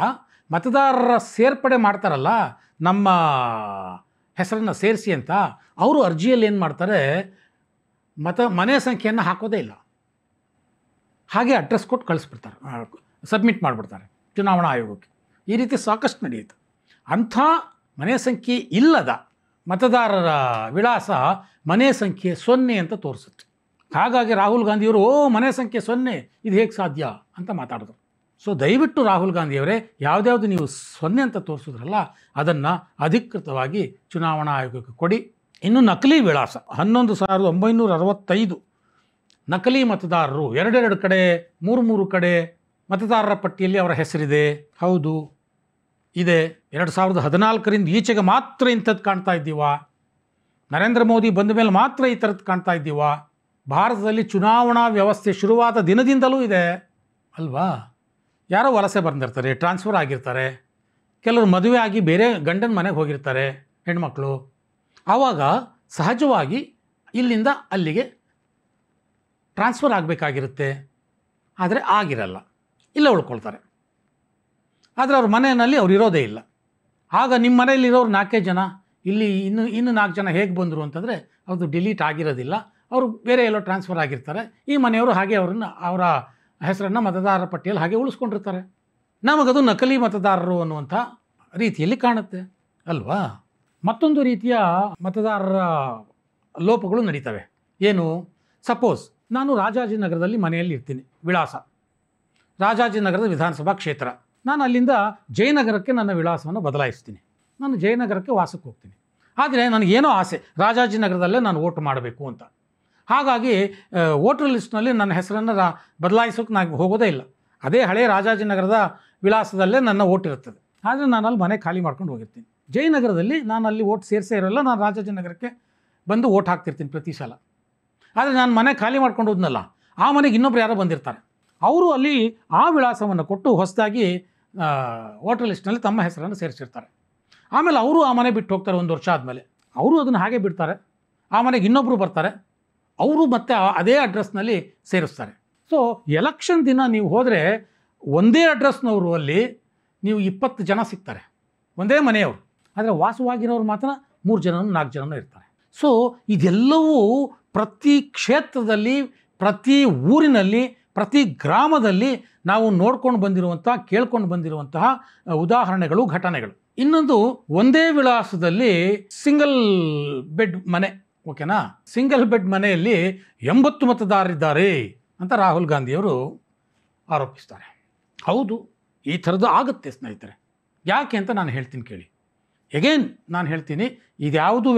ಮತದಾರರ ಸೇರ್ಪಡೆ ಮಾಡ್ತಾರಲ್ಲ, ನಮ್ಮ ಹೆಸರನ್ನು ಸೇರಿಸಿ ಅಂತ, ಅವರು ಅರ್ಜಿಯಲ್ಲಿ ಏನು ಮಾಡ್ತಾರೆ, ಮನೆ ಸಂಖ್ಯೆಯನ್ನು ಹಾಕೋದೇ ಇಲ್ಲ, ಹಾಗೆ ಅಡ್ರೆಸ್ ಕೊಟ್ಟು ಕಳಿಸ್ಬಿಡ್ತಾರೆ, ಸಬ್ಮಿಟ್ ಮಾಡಿಬಿಡ್ತಾರೆ ಚುನಾವಣಾ ಆಯೋಗಕ್ಕೆ. ಈ ರೀತಿ ಸಾಕಷ್ಟು ನಡೆಯುತ್ತೆ. ಅಂಥ ಮನೆ ಸಂಖ್ಯೆ ಇಲ್ಲದ ಮತದಾರರ ವಿಳಾಸ ಮನೆ ಸಂಖ್ಯೆ 0 ಅಂತ ತೋರಿಸುತ್ತೆ. ಹಾಗಾಗಿ ರಾಹುಲ್ ಗಾಂಧಿಯವರು ಮನೆ ಸಂಖ್ಯೆ 0 ಇದು ಹೇಗೆ ಸಾಧ್ಯ ಅಂತ ಮಾತಾಡಿದ್ರು. ಸೊ ದಯವಿಟ್ಟು ರಾಹುಲ್ ಗಾಂಧಿಯವರೇ, ಯಾವುದ್ಯಾವುದು ನೀವು 0 ಅಂತ ತೋರಿಸಿದ್ರಲ್ಲ ಅದನ್ನು ಅಧಿಕೃತವಾಗಿ ಚುನಾವಣಾ ಆಯೋಗಕ್ಕೆ ಕೊಡಿ. ಇನ್ನು ನಕಲಿ ವಿಳಾಸ 11,965 ನಕಲಿ ಮತದಾರರು 2 ಕಡೆ 3 ಕಡೆ ಮತದಾರರ ಪಟ್ಟಿಯಲ್ಲಿ ಅವರ ಹೆಸರಿದೆ. ಹೌದು ಇದೆ. 2014ರಿಂದ ಈಚೆಗೆ ಮಾತ್ರ ಇಂಥದ್ದು ಕಾಣ್ತಾ ಇದ್ದೀವಾ? ನರೇಂದ್ರ ಮೋದಿ ಬಂದ ಮೇಲೆ ಮಾತ್ರ ಈ ಥರದ್ದು ಕಾಣ್ತಾ ಇದ್ದೀವಾ? ಭಾರತದಲ್ಲಿ ಚುನಾವಣಾ ವ್ಯವಸ್ಥೆ ಶುರುವಾದ ದಿನದಿಂದಲೂ ಇದೆ ಅಲ್ವಾ? ಯಾರೋ ವಲಸೆ ಬಂದಿರ್ತಾರೆ, ಟ್ರಾನ್ಸ್ಫರ್ ಆಗಿರ್ತಾರೆ, ಕೆಲವರು ಮದುವೆ ಆಗಿ ಬೇರೆ ಗಂಡನ ಮನೆಗೆ ಹೋಗಿರ್ತಾರೆ ಹೆಣ್ಮಕ್ಳು. ಆವಾಗ ಸಹಜವಾಗಿ ಇಲ್ಲಿಂದ ಅಲ್ಲಿಗೆ ಟ್ರಾನ್ಸ್ಫರ್ ಆಗಬೇಕಾಗಿರುತ್ತೆ, ಆದರೆ ಆಗಿರಲ್ಲ, ಇಲ್ಲ ಉಳ್ಕೊಳ್ತಾರೆ. ಆದರೆ ಅವ್ರ ಮನೆಯಲ್ಲಿ ಅವ್ರು ಇರೋದೇ ಇಲ್ಲ. ಆಗ ನಿಮ್ಮ ಮನೆಯಲ್ಲಿರೋರು 4 ಜನ, ಇಲ್ಲಿ ಇನ್ನು 4 ಜನ ಹೇಗೆ ಬಂದರು ಅಂತಂದರೆ ಅದು ಡಿಲೀಟ್ ಆಗಿರೋದಿಲ್ಲ, ಅವರು ಬೇರೆ ಎಲ್ಲೋ ಟ್ರಾನ್ಸ್ಫರ್ ಆಗಿರ್ತಾರೆ. ಈ ಮನೆಯವರು ಹಾಗೆ ಅವರ ಹೆಸರನ್ನು ಮತದಾರರ ಪಟ್ಟಿಯಲ್ಲಿ ಹಾಗೆ ಉಳಿಸ್ಕೊಂಡಿರ್ತಾರೆ. ನಮಗದು ನಕಲಿ ಮತದಾರರು ಅನ್ನುವಂಥ ರೀತಿಯಲ್ಲಿ ಕಾಣುತ್ತೆ ಅಲ್ವಾ? ಮತ್ತೊಂದು ರೀತಿಯ ಮತದಾರರ ಲೋಪಗಳು ನಡೀತವೆ. ಏನು? ಸಪೋಸ್ ನಾನು ರಾಜಾಜಿನಗರದಲ್ಲಿ ಮನೆಯಲ್ಲಿ ಇರ್ತೀನಿ, ವಿಳಾಸ ರಾಜಾಜಿನಗರದ ವಿಧಾನಸಭಾ ಕ್ಷೇತ್ರ. ನಾನು ಅಲ್ಲಿಂದ ಜಯನಗರಕ್ಕೆ ನನ್ನ ವಿಳಾಸವನ್ನು ಬದಲಾಯಿಸ್ತೀನಿ. ನಾನು ಜಯನಗರಕ್ಕೆ ವಾಸಕ್ಕೆ ಹೋಗ್ತೀನಿ. ಆದರೆ ನನಗೇನೋ ಆಸೆ, ರಾಜಾಜಿನಗರದಲ್ಲೇ ನಾನು ವೋಟ್ ಮಾಡಬೇಕು ಅಂತ. ಹಾಗಾಗಿ ವೋಟರ್ ಲಿಸ್ಟ್ನಲ್ಲಿ ನನ್ನ ಹೆಸರನ್ನು ಬದಲಾಯಿಸೋಕೆ ನಾನು ಹೋಗೋದೇ ಇಲ್ಲ. ಅದೇ ಹಳೆಯ ರಾಜಾಜಿನಗರದ ವಿಳಾಸದಲ್ಲೇ ನನ್ನ ವೋಟ್ ಇರುತ್ತದೆ. ಆದರೆ ನಾನು ಅಲ್ಲಿ ಮನೆ ಖಾಲಿ ಮಾಡ್ಕೊಂಡು ಹೋಗಿರ್ತೀನಿ. ಜಯನಗರದಲ್ಲಿ ನಾನು ಅಲ್ಲಿ ವೋಟ್ ಸೇರಿಸೇ ಇರೋಲ್ಲ, ನಾನು ರಾಜಾಜಿನಗರಕ್ಕೆ ಬಂದು ವೋಟ್ ಹಾಕ್ತಿರ್ತೀನಿ ಪ್ರತಿ ಸಲ. ಆದರೆ ನಾನು ಮನೆ ಖಾಲಿ ಮಾಡ್ಕೊಂಡು ಹೋದ್ನಲ್ಲ, ಆ ಮನೆಗೆ ಇನ್ನೊಬ್ರು ಯಾರೋ ಬಂದಿರ್ತಾರೆ, ಅವರು ಅಲ್ಲಿ ಆ ವಿಳಾಸವನ್ನು ಕೊಟ್ಟು ಹೊಸದಾಗಿ ವೋಟರ್ ಲಿಸ್ಟ್ನಲ್ಲಿ ತಮ್ಮ ಹೆಸರನ್ನು ಸೇರಿಸಿರ್ತಾರೆ. ಆಮೇಲೆ ಅವರು ಆ ಮನೆ ಬಿಟ್ಟು ಹೋಗ್ತಾರೆ. 1 ವರ್ಷ ಆದಮೇಲೆ ಅವರು ಅದನ್ನು ಹಾಗೆ ಬಿಡ್ತಾರೆ. ಆ ಮನೆಗೆ ಇನ್ನೊಬ್ಬರು ಬರ್ತಾರೆ, ಅವರು ಮತ್ತೆ ಅದೇ ಅಡ್ರೆಸ್ನಲ್ಲಿ ಸೇರಿಸ್ತಾರೆ. ಸೊ ಎಲೆಕ್ಷನ್ ದಿನ ನೀವು ಹೋದರೆ ಒಂದೇ ಅಡ್ರೆಸ್ನವರು ಅಲ್ಲಿ ನೀವು 20 ಜನ ಸಿಗ್ತಾರೆ, ಒಂದೇ ಮನೆಯವರು. ಆದರೆ ವಾಸವಾಗಿರೋರು ಮಾತ್ರ 3 ಜನ 4 ಜನ ಇರ್ತಾರೆ. ಸೊ ಇದೆಲ್ಲವೂ ಪ್ರತಿ ಕ್ಷೇತ್ರದಲ್ಲಿ, ಪ್ರತಿ ಊರಿನಲ್ಲಿ, ಪ್ರತಿ ಗ್ರಾಮದಲ್ಲಿ ನಾವು ನೋಡ್ಕೊಂಡು ಬಂದಿರುವಂಥ, ಕೇಳ್ಕೊಂಡು ಬಂದಿರುವಂತಹ ಉದಾಹರಣೆಗಳು, ಘಟನೆಗಳು. ಇನ್ನೊಂದು, ಒಂದೇ ವಿಳಾಸದಲ್ಲಿ ಸಿಂಗಲ್ ಬೆಡ್ ಮನೆ, ಓಕೆನಾ? ಸಿಂಗಲ್ ಬೆಡ್ ಮನೆಯಲ್ಲಿ 80 ಮತದಾರರಿದ್ದಾರೆ ಅಂತ ರಾಹುಲ್ ಗಾಂಧಿಯವರು ಆರೋಪಿಸ್ತಾರೆ. ಹೌದು, ಈ ಥರದ್ದು ಆಗುತ್ತೆ ಸ್ನೇಹಿತರೆ. ಯಾಕೆ ಅಂತ ನಾನು ಹೇಳ್ತೀನಿ ಕೇಳಿ. ಎಗೇನ್ ನಾನು ಹೇಳ್ತೀನಿ, ಇದ್ಯಾವುದೂ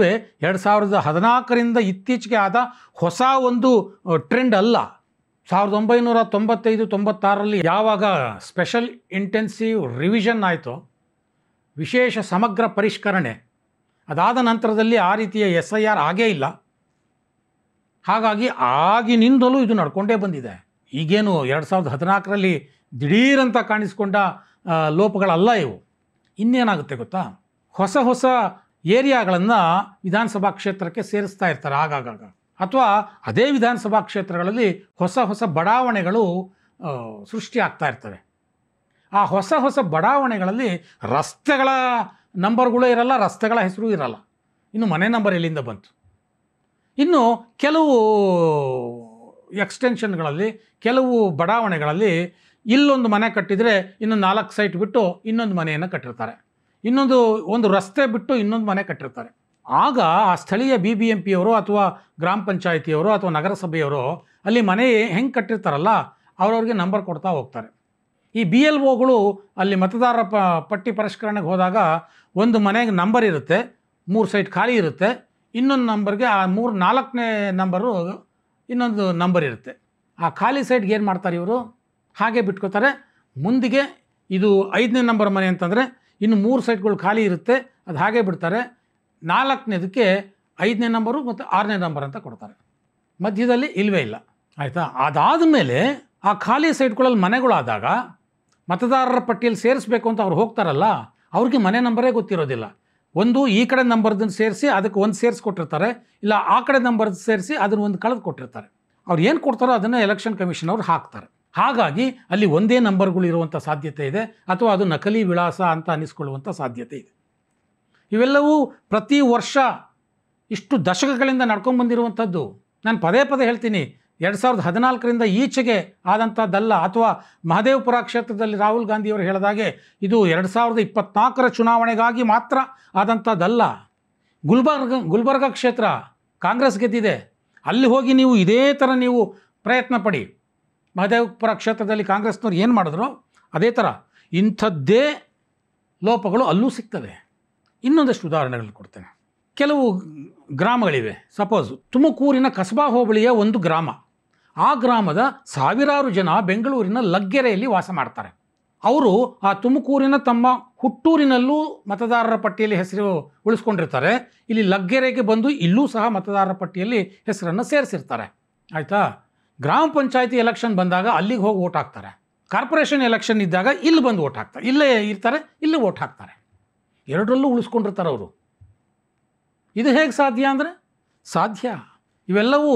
2014ರಿಂದ ಇತ್ತೀಚೆಗೆ ಆದ ಹೊಸ ಒಂದು ಟ್ರೆಂಡ್ ಅಲ್ಲ. 1995-96ರಲ್ಲಿ ಯಾವಾಗ ಸ್ಪೆಷಲ್ ಇಂಟೆನ್ಸಿವ್ ರಿವಿಷನ್ ಆಯಿತೋ, ವಿಶೇಷ ಸಮಗ್ರ ಪರಿಷ್ಕರಣೆ, ಅದಾದ ನಂತರದಲ್ಲಿ ಆ ರೀತಿಯ SIR ಆಗೇ ಇಲ್ಲ. ಹಾಗಾಗಿ ಆಗಿನಿಂದಲೂ ಇದು ನಡ್ಕೊಂಡೇ ಬಂದಿದೆ. ಈಗೇನು 2014ರಲ್ಲಿ ದಿಢೀರಂತ ಕಾಣಿಸ್ಕೊಂಡ ಲೋಪಗಳಲ್ಲ ಇವು. ಇನ್ನೇನಾಗುತ್ತೆ ಗೊತ್ತಾ? ಹೊಸ ಹೊಸ ಏರಿಯಾಗಳನ್ನು ವಿಧಾನಸಭಾ ಕ್ಷೇತ್ರಕ್ಕೆ ಸೇರಿಸ್ತಾ ಇರ್ತಾರೆ ಆಗಾಗ. ಅಥವಾ ಅದೇ ವಿಧಾನಸಭಾ ಕ್ಷೇತ್ರಗಳಲ್ಲಿ ಹೊಸ ಹೊಸ ಬಡಾವಣೆಗಳು ಸೃಷ್ಟಿ ಆಗ್ತಾ ಇರ್ತವೆ. ಆ ಹೊಸ ಹೊಸ ಬಡಾವಣೆಗಳಲ್ಲಿ ರಸ್ತೆಗಳ ನಂಬರ್ಗಳೂ ಇರಲ್ಲ, ರಸ್ತೆಗಳ ಹೆಸರು ಇರಲ್ಲ. ಇನ್ನು ಮನೆ ನಂಬರ್ ಎಲ್ಲಿಂದ ಬಂತು? ಇನ್ನು ಕೆಲವು ಎಕ್ಸ್ಟೆನ್ಷನ್ಗಳಲ್ಲಿ, ಕೆಲವು ಬಡಾವಣೆಗಳಲ್ಲಿ ಇಲ್ಲೊಂದು ಮನೆ ಕಟ್ಟಿದರೆ ಇನ್ನೊಂದು 4 ಸೈಟ್ ಬಿಟ್ಟು ಇನ್ನೊಂದು ಮನೆಯನ್ನು ಕಟ್ಟಿರ್ತಾರೆ, ಒಂದು ರಸ್ತೆ ಬಿಟ್ಟು ಇನ್ನೊಂದು ಮನೆ ಕಟ್ಟಿರ್ತಾರೆ. ಆಗ ಆ ಸ್ಥಳೀಯ BBMPಯವರು ಅಥವಾ ಗ್ರಾಮ ಪಂಚಾಯಿತಿಯವರು ಅಥವಾ ನಗರಸಭೆಯವರು ಅಲ್ಲಿ ಮನೆ ಹೆಂಗೆ ಕಟ್ಟಿರ್ತಾರಲ್ಲ ಅವ್ರವ್ರಿಗೆ ನಂಬರ್ ಕೊಡ್ತಾ ಹೋಗ್ತಾರೆ. ಈ BLOಗಳು ಅಲ್ಲಿ ಮತದಾರರ ಪಟ್ಟಿ ಪರಿಷ್ಕರಣೆಗೆ ಹೋದಾಗ ಒಂದು ಮನೆಗೆ ನಂಬರ್ ಇರುತ್ತೆ, 3 ಸೈಟ್ ಖಾಲಿ ಇರುತ್ತೆ, ಇನ್ನೊಂದು ನಂಬರ್ಗೆ ಆ 4ನೇ ನಂಬರು ಇನ್ನೊಂದು ನಂಬರ್ ಇರುತ್ತೆ. ಆ ಖಾಲಿ ಸೈಟ್ಗೆ ಏನು ಮಾಡ್ತಾರೆ ಇವರು? ಹಾಗೆ ಬಿಟ್ಕೋತಾರೆ. ಮುಂದಿಗೆ ಇದು 5ನೇ ನಂಬರ್ ಮನೆ ಅಂತಂದರೆ ಇನ್ನು 3 ಸೈಟ್ಗಳು ಖಾಲಿ ಇರುತ್ತೆ, ಅದು ಹಾಗೆ ಬಿಡ್ತಾರೆ. 4ನೇದಕ್ಕೆ 5ನೇ ನಂಬರು ಮತ್ತು 6ನೇ ನಂಬರ್ ಅಂತ ಕೊಡ್ತಾರೆ. ಮಧ್ಯದಲ್ಲಿ ಇಲ್ಲವೇ ಇಲ್ಲ. ಆಯಿತಾ? ಅದಾದ ಮೇಲೆ ಆ ಖಾಲಿ ಸೈಟ್ಗಳಲ್ಲಿ ಮನೆಗಳಾದಾಗ ಮತದಾರರ ಪಟ್ಟಿಯಲ್ಲಿ ಸೇರಿಸ್ಬೇಕು ಅಂತ ಅವ್ರು ಹೋಗ್ತಾರಲ್ಲ, ಅವ್ರಿಗೆ ಮನೆ ನಂಬರೇ ಗೊತ್ತಿರೋದಿಲ್ಲ. ಒಂದು ಈ ಕಡೆ ನಂಬರ್ದನ್ನು ಸೇರಿಸಿ ಅದಕ್ಕೆ ಒಂದು ಸೇರಿಸ್ಕೊಟ್ಟಿರ್ತಾರೆ, ಇಲ್ಲ ಆ ಕಡೆ ನಂಬರ್ ಸೇರಿಸಿ ಅದನ್ನು ಒಂದು ಕಳೆದು ಕೊಟ್ಟಿರ್ತಾರೆ. ಅವ್ರು ಏನು ಕೊಡ್ತಾರೋ ಅದನ್ನು ಎಲೆಕ್ಷನ್ ಕಮಿಷನ್ ಅವ್ರು ಹಾಕ್ತಾರೆ. ಹಾಗಾಗಿ ಅಲ್ಲಿ ಒಂದೇ ನಂಬರ್ಗಳು ಇರುವಂಥ ಸಾಧ್ಯತೆ ಇದೆ, ಅಥವಾ ಅದು ನಕಲಿ ವಿಳಾಸ ಅಂತ ಅನ್ನಿಸ್ಕೊಳ್ಳುವಂಥ ಸಾಧ್ಯತೆ ಇದೆ. ಇವೆಲ್ಲವೂ ಪ್ರತಿ ವರ್ಷ ಇಷ್ಟು ದಶಕಗಳಿಂದ ನಡ್ಕೊಂಡ್ಬಂದಿರುವಂಥದ್ದು. ನಾನು ಪದೇ ಪದೇ ಹೇಳ್ತೀನಿ, 2014ರಿಂದ ಈಚೆಗೆ ಆದಂಥದ್ದಲ್ಲ, ಅಥವಾ ಮಹದೇವಪುರ ಕ್ಷೇತ್ರದಲ್ಲಿ ರಾಹುಲ್ ಗಾಂಧಿಯವರು ಹೇಳಿದಾಗೆ ಇದು 2024ರ ಚುನಾವಣೆಗಾಗಿ ಮಾತ್ರ ಆದಂಥದ್ದಲ್ಲ. ಗುಲ್ಬರ್ಗ ಕ್ಷೇತ್ರ ಕಾಂಗ್ರೆಸ್ ಗೆದ್ದಿದೆ, ಅಲ್ಲಿ ಹೋಗಿ ನೀವು ಇದೇ ಥರ ನೀವು ಪ್ರಯತ್ನ ಪಡಿ. ಮಹದೇವಪುರ ಕ್ಷೇತ್ರದಲ್ಲಿ ಕಾಂಗ್ರೆಸ್ನವ್ರು ಏನು ಮಾಡಿದ್ರು ಅದೇ ಥರ ಇಂಥದ್ದೇ ಲೋಪಗಳು ಅಲ್ಲೂ ಸಿಗ್ತವೆ. ಇನ್ನೊಂದಷ್ಟು ಉದಾಹರಣೆಗಳು ಕೊಡ್ತೇನೆ. ಕೆಲವು ಗ್ರಾಮಗಳಿವೆ. ಸಪೋಸ್ ತುಮಕೂರಿನ ಕಸಬಾ ಹೋಬಳಿಯ ಒಂದು ಗ್ರಾಮ, ಆ ಗ್ರಾಮದ ಸಾವಿರಾರು ಜನ ಬೆಂಗಳೂರಿನ ಲಗ್ಗೆರೆಯಲ್ಲಿ ವಾಸ ಮಾಡ್ತಾರೆ. ಅವರು ಆ ತುಮಕೂರಿನ ತಮ್ಮ ಹುಟ್ಟೂರಿನಲ್ಲೂ ಮತದಾರರ ಪಟ್ಟಿಯಲ್ಲಿ ಹೆಸರು ಉಳಿಸ್ಕೊಂಡಿರ್ತಾರೆ. ಇಲ್ಲಿ ಲಗ್ಗೆರೆಗೆ ಬಂದು ಇಲ್ಲೂ ಸಹ ಮತದಾರರ ಪಟ್ಟಿಯಲ್ಲಿ ಹೆಸರನ್ನು ಸೇರಿಸಿರ್ತಾರೆ. ಆಯಿತಾ? ಗ್ರಾಮ ಪಂಚಾಯಿತಿ ಎಲೆಕ್ಷನ್ ಬಂದಾಗ ಅಲ್ಲಿಗೆ ಹೋಗಿ ವೋಟ್ ಹಾಕ್ತಾರೆ. ಕಾರ್ಪೊರೇಷನ್ ಎಲೆಕ್ಷನ್ ಇದ್ದಾಗ ಇಲ್ಲಿ ಬಂದು ವೋಟ್ ಹಾಕ್ತಾರೆ. ಇಲ್ಲೇ ಇರ್ತಾರೆ, ಇಲ್ಲೇ ವೋಟ್ ಹಾಕ್ತಾರೆ. ಎರಡರಲ್ಲೂ ಉಳಿಸ್ಕೊಂಡಿರ್ತಾರೆ ಅವರು. ಇದು ಹೇಗೆ ಸಾಧ್ಯ ಅಂದರೆ ಸಾಧ್ಯ. ಇವೆಲ್ಲವೂ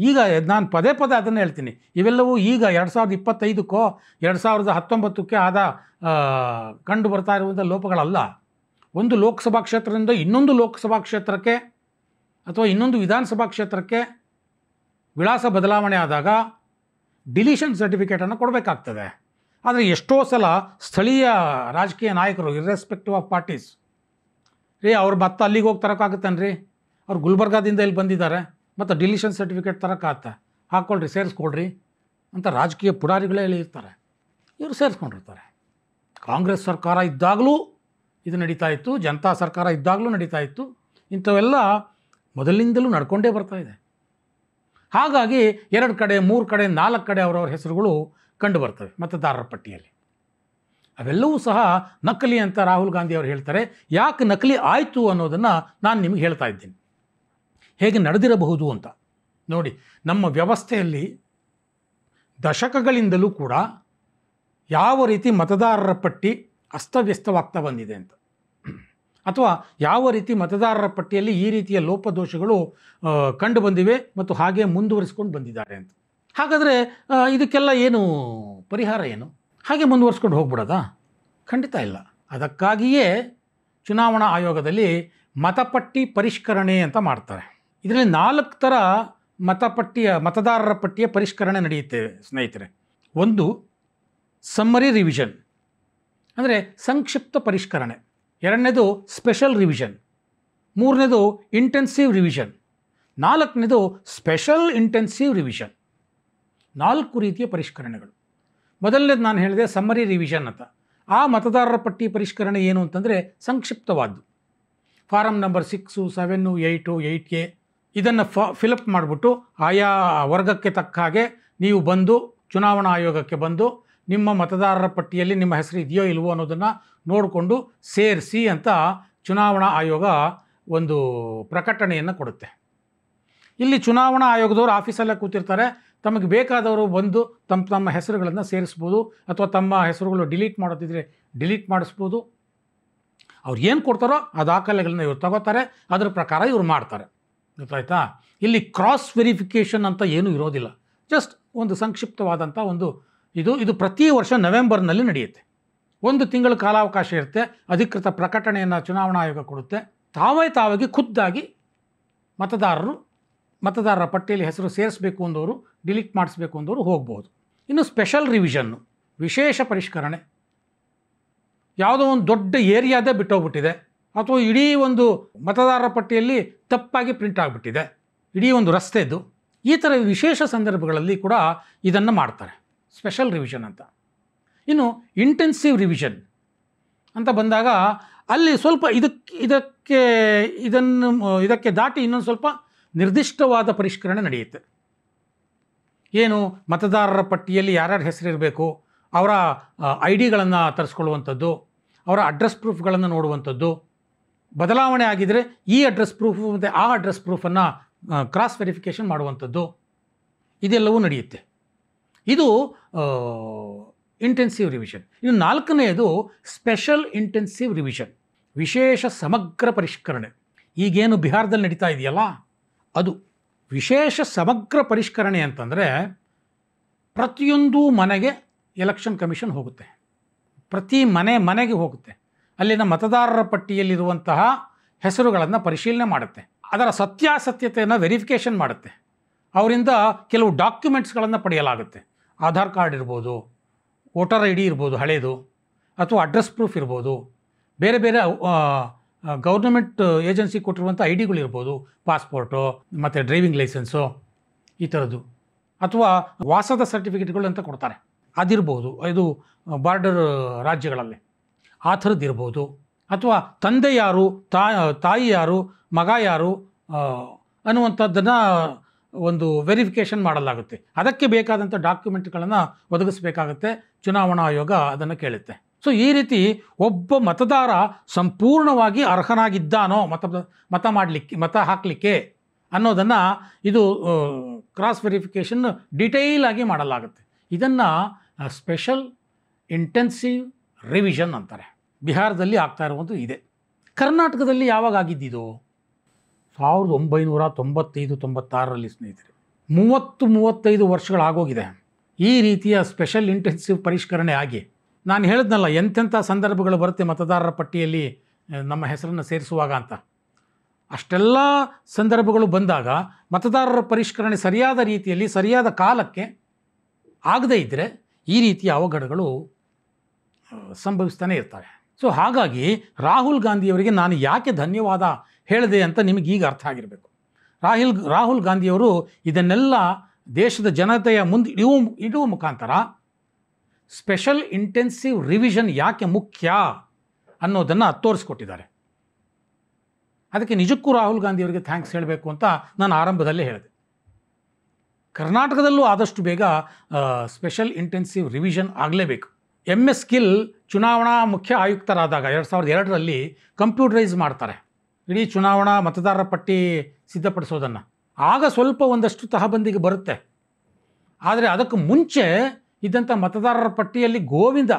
ಈಗ ನಾನು ಪದೇ ಪದೇ ಅದನ್ನು ಹೇಳ್ತೀನಿ, ಇವೆಲ್ಲವೂ ಈಗ 2025ಕ್ಕೋ 2019ಕ್ಕೆ ಆದ ಕಂಡು ಬರ್ತಾ ಇರುವಂಥ ಲೋಪಗಳಲ್ಲ. ಒಂದು ಲೋಕಸಭಾ ಕ್ಷೇತ್ರದಿಂದ ಇನ್ನೊಂದು ಲೋಕಸಭಾ ಕ್ಷೇತ್ರಕ್ಕೆ ಅಥವಾ ಇನ್ನೊಂದು ವಿಧಾನಸಭಾ ಕ್ಷೇತ್ರಕ್ಕೆ ವಿಳಾಸ ಬದಲಾವಣೆ ಆದಾಗ ಡಿಲೀಷನ್ ಸರ್ಟಿಫಿಕೇಟನ್ನು ಕೊಡಬೇಕಾಗ್ತದೆ. ಆದರೆ ಎಷ್ಟೋ ಸಲ ಸ್ಥಳೀಯ ರಾಜಕೀಯ ನಾಯಕರು, ಇರ್ರೆಸ್ಪೆಕ್ಟಿವ್ ಆಫ್ ಪಾರ್ಟೀಸ್, ಅವ್ರು ಮತ್ತೆ ಅಲ್ಲಿಗೆ ಹೋಗಿ ತರೋಕ್ಕಾಗುತ್ತೇನ್ರಿ? ಅವ್ರು ಗುಲ್ಬರ್ಗಾದಿಂದ ಇಲ್ಲಿ ಬಂದಿದ್ದಾರೆ, ಮತ್ತು ಡಿಲೀಷನ್ ಸರ್ಟಿಫಿಕೇಟ್ ತರೋಕ್ಕಾಗತ್ತೆ, ಹಾಕ್ಕೊಳ್ರಿ, ಸೇರಿಸ್ಕೊಳ್ರಿ ಅಂತ ರಾಜಕೀಯ ಪುಡಾರಿಗಳೇ ಹೇಳಿರ್ತಾರೆ. ಇವರು ಸೇರಿಸ್ಕೊಂಡಿರ್ತಾರೆ. ಕಾಂಗ್ರೆಸ್ ಸರ್ಕಾರ ಇದ್ದಾಗಲೂ ಇದು ನಡೀತಾ ಇತ್ತು, ಜನತಾ ಸರ್ಕಾರ ಇದ್ದಾಗಲೂ ನಡೀತಾ ಇತ್ತು. ಇಂಥವೆಲ್ಲ ಮೊದಲಿನಿಂದಲೂ ನಡ್ಕೊಂಡೇ ಬರ್ತಾ ಇದೆ. ಹಾಗಾಗಿ 2 ಕಡೆ 3 ಕಡೆ 4 ಕಡೆ ಅವರವ್ರ ಹೆಸರುಗಳು ಕಂಡು ಬರ್ತವೆ ಮತದಾರರ ಪಟ್ಟಿಯಲ್ಲಿ. ಅವೆಲ್ಲವೂ ಸಹ ನಕಲಿ ಅಂತ ರಾಹುಲ್ ಗಾಂಧಿ ಅವರು ಹೇಳ್ತಾರೆ. ಯಾಕೆ ನಕಲಿ ಆಯಿತು ಅನ್ನೋದನ್ನು ನಾನು ನಿಮಗೆ ಹೇಳ್ತಾ ಇದ್ದೀನಿ, ಹೇಗೆ ನಡೆದಿರಬಹುದು ಅಂತ. ನೋಡಿ, ನಮ್ಮ ವ್ಯವಸ್ಥೆಯಲ್ಲಿ ದಶಕಗಳಿಂದಲೂ ಕೂಡ ಯಾವ ರೀತಿ ಮತದಾರರ ಪಟ್ಟಿ ಅಸ್ತವ್ಯಸ್ತವಾಗ್ತಾ ಬಂದಿದೆ ಅಂತ, ಅಥವಾ ಯಾವ ರೀತಿ ಮತದಾರರ ಪಟ್ಟಿಯಲ್ಲಿ ಈ ರೀತಿಯ ಲೋಪದೋಷಗಳು ಕಂಡು ಬಂದಿವೆ ಮತ್ತು ಹಾಗೆ ಮುಂದುವರಿಸ್ಕೊಂಡು ಬಂದಿದ್ದಾರೆ ಅಂತ. ಹಾಗಾದರೆ ಇದಕ್ಕೆಲ್ಲ ಏನು ಪರಿಹಾರ? ಏನು ಹಾಗೆ ಮುಂದುವರಿಸ್ಕೊಂಡು ಹೋಗ್ಬಿಡೋದಾ? ಖಂಡಿತ ಇಲ್ಲ. ಅದಕ್ಕಾಗಿಯೇ ಚುನಾವಣಾ ಆಯೋಗದಲ್ಲಿ ಮತಪಟ್ಟಿ ಪರಿಷ್ಕರಣೆ ಅಂತ ಮಾಡ್ತಾರೆ. ಇದರಲ್ಲಿ 4 ಥರ ಮತದಾರರ ಪಟ್ಟಿಯ ಪರಿಷ್ಕರಣೆ ನಡೆಯುತ್ತೆ ಸ್ನೇಹಿತರೆ. ಒಂದು ಸಮ್ಮರಿ ರಿವಿಷನ್, ಅಂದರೆ ಸಂಕ್ಷಿಪ್ತ ಪರಿಷ್ಕರಣೆ. 2ನೇದು ಸ್ಪೆಷಲ್ ರಿವಿಷನ್. 3ನೇದು ಇಂಟೆನ್ಸಿವ್ ರಿವಿಷನ್. 4ನೇದು ಸ್ಪೆಷಲ್ ಇಂಟೆನ್ಸಿವ್ ರಿವಿಷನ್. 4 ರೀತಿಯ ಪರಿಷ್ಕರಣೆಗಳು. ಮೊದಲನೇದು ನಾನು ಹೇಳಿದೆ ಸಮ್ಮರಿ ರಿವಿಷನ್ ಅಂತ. ಆ ಮತದಾರರ ಪಟ್ಟಿ ಪರಿಷ್ಕರಣೆ ಏನು ಅಂತಂದರೆ ಸಂಕ್ಷಿಪ್ತವಾದ್ದು. ಫಾರಂ ನಂಬರ್ 6, 7, 8, 8A ಇದನ್ನು ಫಿಲಪ್ ಮಾಡಿಬಿಟ್ಟು ಆಯಾ ವರ್ಗಕ್ಕೆ ತಕ್ಕ ಹಾಗೆ ನೀವು ಬಂದು ಚುನಾವಣಾ ಆಯೋಗಕ್ಕೆ ಬಂದು ನಿಮ್ಮ ಮತದಾರರ ಪಟ್ಟಿಯಲ್ಲಿ ನಿಮ್ಮ ಹೆಸರು ಇದೆಯೋ ಇಲ್ವೋ ಅನ್ನೋದನ್ನು ನೋಡಿಕೊಂಡು ಸೇರಿಸಿ ಅಂತ ಚುನಾವಣಾ ಆಯೋಗ ಒಂದು ಪ್ರಕಟಣೆಯನ್ನು ಕೊಡುತ್ತೆ. ಇಲ್ಲಿ ಚುನಾವಣಾ ಆಯೋಗದವರು ಆಫೀಸಲ್ಲೇ ಕೂತಿರ್ತಾರೆ. ತಮಗೆ ಬೇಕಾದವರು ಬಂದು ತಮ್ಮ ಹೆಸರುಗಳನ್ನು ಸೇರಿಸ್ಬೋದು, ಅಥವಾ ತಮ್ಮ ಹೆಸರುಗಳು ಡಿಲೀಟ್ ಮಾಡೋದಿದ್ರೆ ಡಿಲೀಟ್ ಮಾಡಿಸ್ಬೋದು. ಅವ್ರು ಏನು ಕೊಡ್ತಾರೋ ಆ ದಾಖಲೆಗಳನ್ನ ಇವ್ರು ತಗೋತಾರೆ, ಅದರ ಪ್ರಕಾರ ಇವ್ರು ಮಾಡ್ತಾರೆ. ಗೊತ್ತಾಯ್ತಾ? ಇಲ್ಲಿ ಕ್ರಾಸ್ ವೆರಿಫಿಕೇಷನ್ ಅಂತ ಏನೂ ಇರೋದಿಲ್ಲ. ಜಸ್ಟ್ ಒಂದು ಸಂಕ್ಷಿಪ್ತವಾದಂಥ ಇದು ಪ್ರತಿ ವರ್ಷ ನವೆಂಬರ್ನಲ್ಲಿ ನಡೆಯುತ್ತೆ. 1 ತಿಂಗಳ ಕಾಲಾವಕಾಶ ಇರುತ್ತೆ. ಅಧಿಕೃತ ಪ್ರಕಟಣೆಯನ್ನು ಚುನಾವಣಾ ಆಯೋಗ ಕೊಡುತ್ತೆ. ತಾವಾಗಿ ಖುದ್ದಾಗಿ ಮತದಾರರ ಪಟ್ಟಿಯಲ್ಲಿ ಹೆಸರು ಸೇರಿಸಬೇಕು ಅಂದವರು, ಡಿಲೀಟ್ ಮಾಡಿಸ್ಬೇಕು ಅಂದವರು ಹೋಗ್ಬೋದು. ಇನ್ನು ಸ್ಪೆಷಲ್ ರಿವಿಷನ್ನು, ವಿಶೇಷ ಪರಿಷ್ಕರಣೆ, ಯಾವುದೋ ಒಂದು ದೊಡ್ಡ ಏರಿಯಾದೇ ಬಿಟ್ಟೋಗ್ಬಿಟ್ಟಿದೆ ಅಥವಾ ಇಡೀ ಒಂದು ಮತದಾರರ ಪಟ್ಟಿಯಲ್ಲಿ ತಪ್ಪಾಗಿ ಪ್ರಿಂಟ್ ಆಗಿಬಿಟ್ಟಿದೆ, ಇಡೀ ಒಂದು ರಸ್ತೆದು, ಈ ಥರ ವಿಶೇಷ ಸಂದರ್ಭಗಳಲ್ಲಿ ಕೂಡ ಇದನ್ನು ಮಾಡ್ತಾರೆ, ಸ್ಪೆಷಲ್ ರಿವಿಷನ್ ಅಂತ. ಇನ್ನು ಇಂಟೆನ್ಸಿವ್ ರಿವಿಷನ್ ಅಂತ ಬಂದಾಗ ಅಲ್ಲಿ ಸ್ವಲ್ಪ ಇದಕ್ಕೆ ದಾಟಿ ಇನ್ನೊಂದು ಸ್ವಲ್ಪ ನಿರ್ದಿಷ್ಟವಾದ ಪರಿಷ್ಕರಣೆ ನಡೆಯುತ್ತೆ. ಏನು, ಮತದಾರರ ಪಟ್ಟಿಯಲ್ಲಿ ಯಾರ್ಯಾರ ಹೆಸರಿರಬೇಕು, ಅವರ ID ಗಳನ್ನು ತರಿಸ್ಕೊಳ್ಳುವಂಥದ್ದು, ಅವರ ಅಡ್ರೆಸ್ ಪ್ರೂಫ್ಗಳನ್ನು ನೋಡುವಂಥದ್ದು, ಬದಲಾವಣೆ ಆಗಿದ್ದರೆ ಈ ಅಡ್ರೆಸ್ ಪ್ರೂಫು ಮತ್ತು ಆ ಅಡ್ರೆಸ್ ಪ್ರೂಫನ್ನು ಕ್ರಾಸ್ ವೆರಿಫಿಕೇಷನ್ ಮಾಡುವಂಥದ್ದು, ಇದೆಲ್ಲವೂ ನಡೆಯುತ್ತೆ. ಇದು ಇಂಟೆನ್ಸಿವ್ ರಿವಿಷನ್. ಇನ್ನು 4ನೇದು ಸ್ಪೆಷಲ್ ಇಂಟೆನ್ಸಿವ್ ರಿವಿಷನ್, ವಿಶೇಷ ಸಮಗ್ರ ಪರಿಷ್ಕರಣೆ. ಈಗೇನು ಬಿಹಾರದಲ್ಲಿ ನಡೀತಾ ಇದೆಯಲ್ಲ ಅದು ವಿಶೇಷ ಸಮಗ್ರ ಪರಿಷ್ಕರಣೆ ಅಂತಂದರೆ, ಪ್ರತಿಯೊಂದು ಮನೆಗೆ ಎಲೆಕ್ಷನ್ ಕಮಿಷನ್ ಹೋಗುತ್ತೆ, ಪ್ರತಿ ಮನೆಗೆ ಹೋಗುತ್ತೆ, ಅಲ್ಲಿನ ಮತದಾರರ ಪಟ್ಟಿಯಲ್ಲಿರುವಂತಹ ಹೆಸರುಗಳನ್ನು ಪರಿಶೀಲನೆ ಮಾಡುತ್ತೆ, ಅದರ ಸತ್ಯಾಸತ್ಯತೆಯನ್ನು ವೆರಿಫಿಕೇಷನ್ ಮಾಡುತ್ತೆ, ಅವರಿಂದ ಕೆಲವು ಡಾಕ್ಯುಮೆಂಟ್ಸ್ಗಳನ್ನು ಪಡೆಯಲಾಗುತ್ತೆ. ಆಧಾರ್ ಕಾರ್ಡ್ ಇರ್ಬೋದು, ವೋಟರ್ ID ಇರ್ಬೋದು ಹಳೇದು, ಅಥವಾ ಅಡ್ರೆಸ್ ಪ್ರೂಫ್ ಇರ್ಬೋದು, ಬೇರೆ ಬೇರೆ ಗೌರ್ನಮೆಂಟ್ ಏಜೆನ್ಸಿ ಕೊಟ್ಟಿರುವಂಥ ID ಗಳಿರ್ಬೋದು, ಪಾಸ್ಪೋರ್ಟು ಮತ್ತು ಡ್ರೈವಿಂಗ್ ಲೈಸೆನ್ಸು ಈ ಥರದ್ದು, ಅಥವಾ ವಾಸದ ಸರ್ಟಿಫಿಕೇಟ್ಗಳು ಅಂತ ಕೊಡ್ತಾರೆ, ಅದಿರ್ಬೋದು, ಇದು ಬಾರ್ಡರ್ ರಾಜ್ಯಗಳಲ್ಲಿ ಆ ಥರದ್ದು ಇರ್ಬೋದು, ಅಥವಾ ತಂದೆ ಯಾರು, ತಾಯಿ ಯಾರು, ಮಗ ಯಾರು ಅನ್ನುವಂಥದ್ದನ್ನು ಒಂದು ವೆರಿಫಿಕೇಷನ್ ಮಾಡಲಾಗುತ್ತೆ. ಅದಕ್ಕೆ ಬೇಕಾದಂಥ ಡಾಕ್ಯುಮೆಂಟ್ಗಳನ್ನು ಒದಗಿಸಬೇಕಾಗುತ್ತೆ. ಚುನಾವಣಾ ಆಯೋಗ ಅದನ್ನು ಕೇಳುತ್ತೆ. ಸೊ ಈ ರೀತಿ ಒಬ್ಬ ಮತದಾರ ಸಂಪೂರ್ಣವಾಗಿ ಅರ್ಹನಾಗಿದ್ದಾನೋ ಮತ ಹಾಕಲಿಕ್ಕೆ ಅನ್ನೋದನ್ನು ಇದು ಕ್ರಾಸ್ ವೆರಿಫಿಕೇಷನ್ ಡೀಟೇಲ್ ಆಗಿ ಮಾಡಲಾಗುತ್ತೆ. ಇದನ್ನು ಸ್ಪೆಷಲ್ ಇಂಟೆನ್ಸಿವ್ ರಿವಿಷನ್ ಅಂತಾರೆ. ಬಿಹಾರದಲ್ಲಿ ಆಗ್ತಾ ಇರುವುದು ಇದೆ. ಕರ್ನಾಟಕದಲ್ಲಿ ಯಾವಾಗ ಆಗಿದ್ದಿದು? 1995-96ರಲ್ಲಿ ಸ್ನೇಹಿತರೆ, 30-35 ವರ್ಷಗಳಾಗೋಗಿದೆ ಈ ರೀತಿಯ ಸ್ಪೆಷಲ್ ಇಂಟೆನ್ಸಿವ್ ಪರಿಷ್ಕರಣೆ ಆಗಿ. ನಾನು ಹೇಳಿದ್ನಲ್ಲ ಎಂತೆಂಥ ಸಂದರ್ಭಗಳು ಬರುತ್ತೆ ಮತದಾರರ ಪಟ್ಟಿಯಲ್ಲಿ ನಮ್ಮ ಹೆಸರನ್ನು ಸೇರಿಸುವಾಗ ಅಂತ. ಅಷ್ಟೆಲ್ಲ ಸಂದರ್ಭಗಳು ಬಂದಾಗ ಮತದಾರರ ಪರಿಷ್ಕರಣೆ ಸರಿಯಾದ ರೀತಿಯಲ್ಲಿ ಸರಿಯಾದ ಕಾಲಕ್ಕೆ ಆಗದೇ ಇದ್ದರೆ ಈ ರೀತಿಯ ಅವಘಡಗಳು ಸಂಭವಿಸ್ತಾನೆ ಇರ್ತವೆ. ಸೊ ಹಾಗಾಗಿ ರಾಹುಲ್ ಗಾಂಧಿಯವರಿಗೆ ನಾನು ಯಾಕೆ ಧನ್ಯವಾದ ಹೇಳಿದೆ ಅಂತ ನಿಮಗೀಗ ಅರ್ಥ ಆಗಿರಬೇಕು. ರಾಹುಲ್ ಗಾಂಧಿಯವರು ಇದನ್ನೆಲ್ಲ ದೇಶದ ಜನತೆಯ ಮುಂದೆ ಇಡುವ ಮುಖಾಂತರ ಸ್ಪೆಷಲ್ ಇಂಟೆನ್ಸಿವ್ ರಿವಿಷನ್ ಯಾಕೆ ಮುಖ್ಯ ಅನ್ನೋದನ್ನು ತೋರಿಸ್ಕೊಟ್ಟಿದ್ದಾರೆ. ಅದಕ್ಕೆ ನಿಜಕ್ಕೂ ರಾಹುಲ್ ಗಾಂಧಿಯವರಿಗೆ ಥ್ಯಾಂಕ್ಸ್ ಹೇಳಬೇಕು ಅಂತ ನಾನು ಆರಂಭದಲ್ಲೇ ಹೇಳಿದೆ. ಕರ್ನಾಟಕದಲ್ಲೂ ಆದಷ್ಟು ಬೇಗ ಸ್ಪೆಷಲ್ ಇಂಟೆನ್ಸಿವ್ ರಿವಿಷನ್ ಆಗಲೇಬೇಕು. MS ಗಿಲ್ ಚುನಾವಣಾ ಮುಖ್ಯ ಆಯುಕ್ತರಾದಾಗ 2002ರಲ್ಲಿ ಕಂಪ್ಯೂಟರೈಸ್ ಮಾಡ್ತಾರೆ ಇಡೀ ಚುನಾವಣಾ ಮತದಾರರ ಪಟ್ಟಿ ಸಿದ್ಧಪಡಿಸೋದನ್ನು. ಆಗ ಸ್ವಲ್ಪ ಒಂದಷ್ಟು ತಹಬಂದಿಗೆ ಬರುತ್ತೆ. ಆದರೆ ಅದಕ್ಕೆ ಮುಂಚೆ ಇದ್ದಂಥ ಮತದಾರರ ಪಟ್ಟಿಯಲ್ಲಿ ಗೋವಿಂದ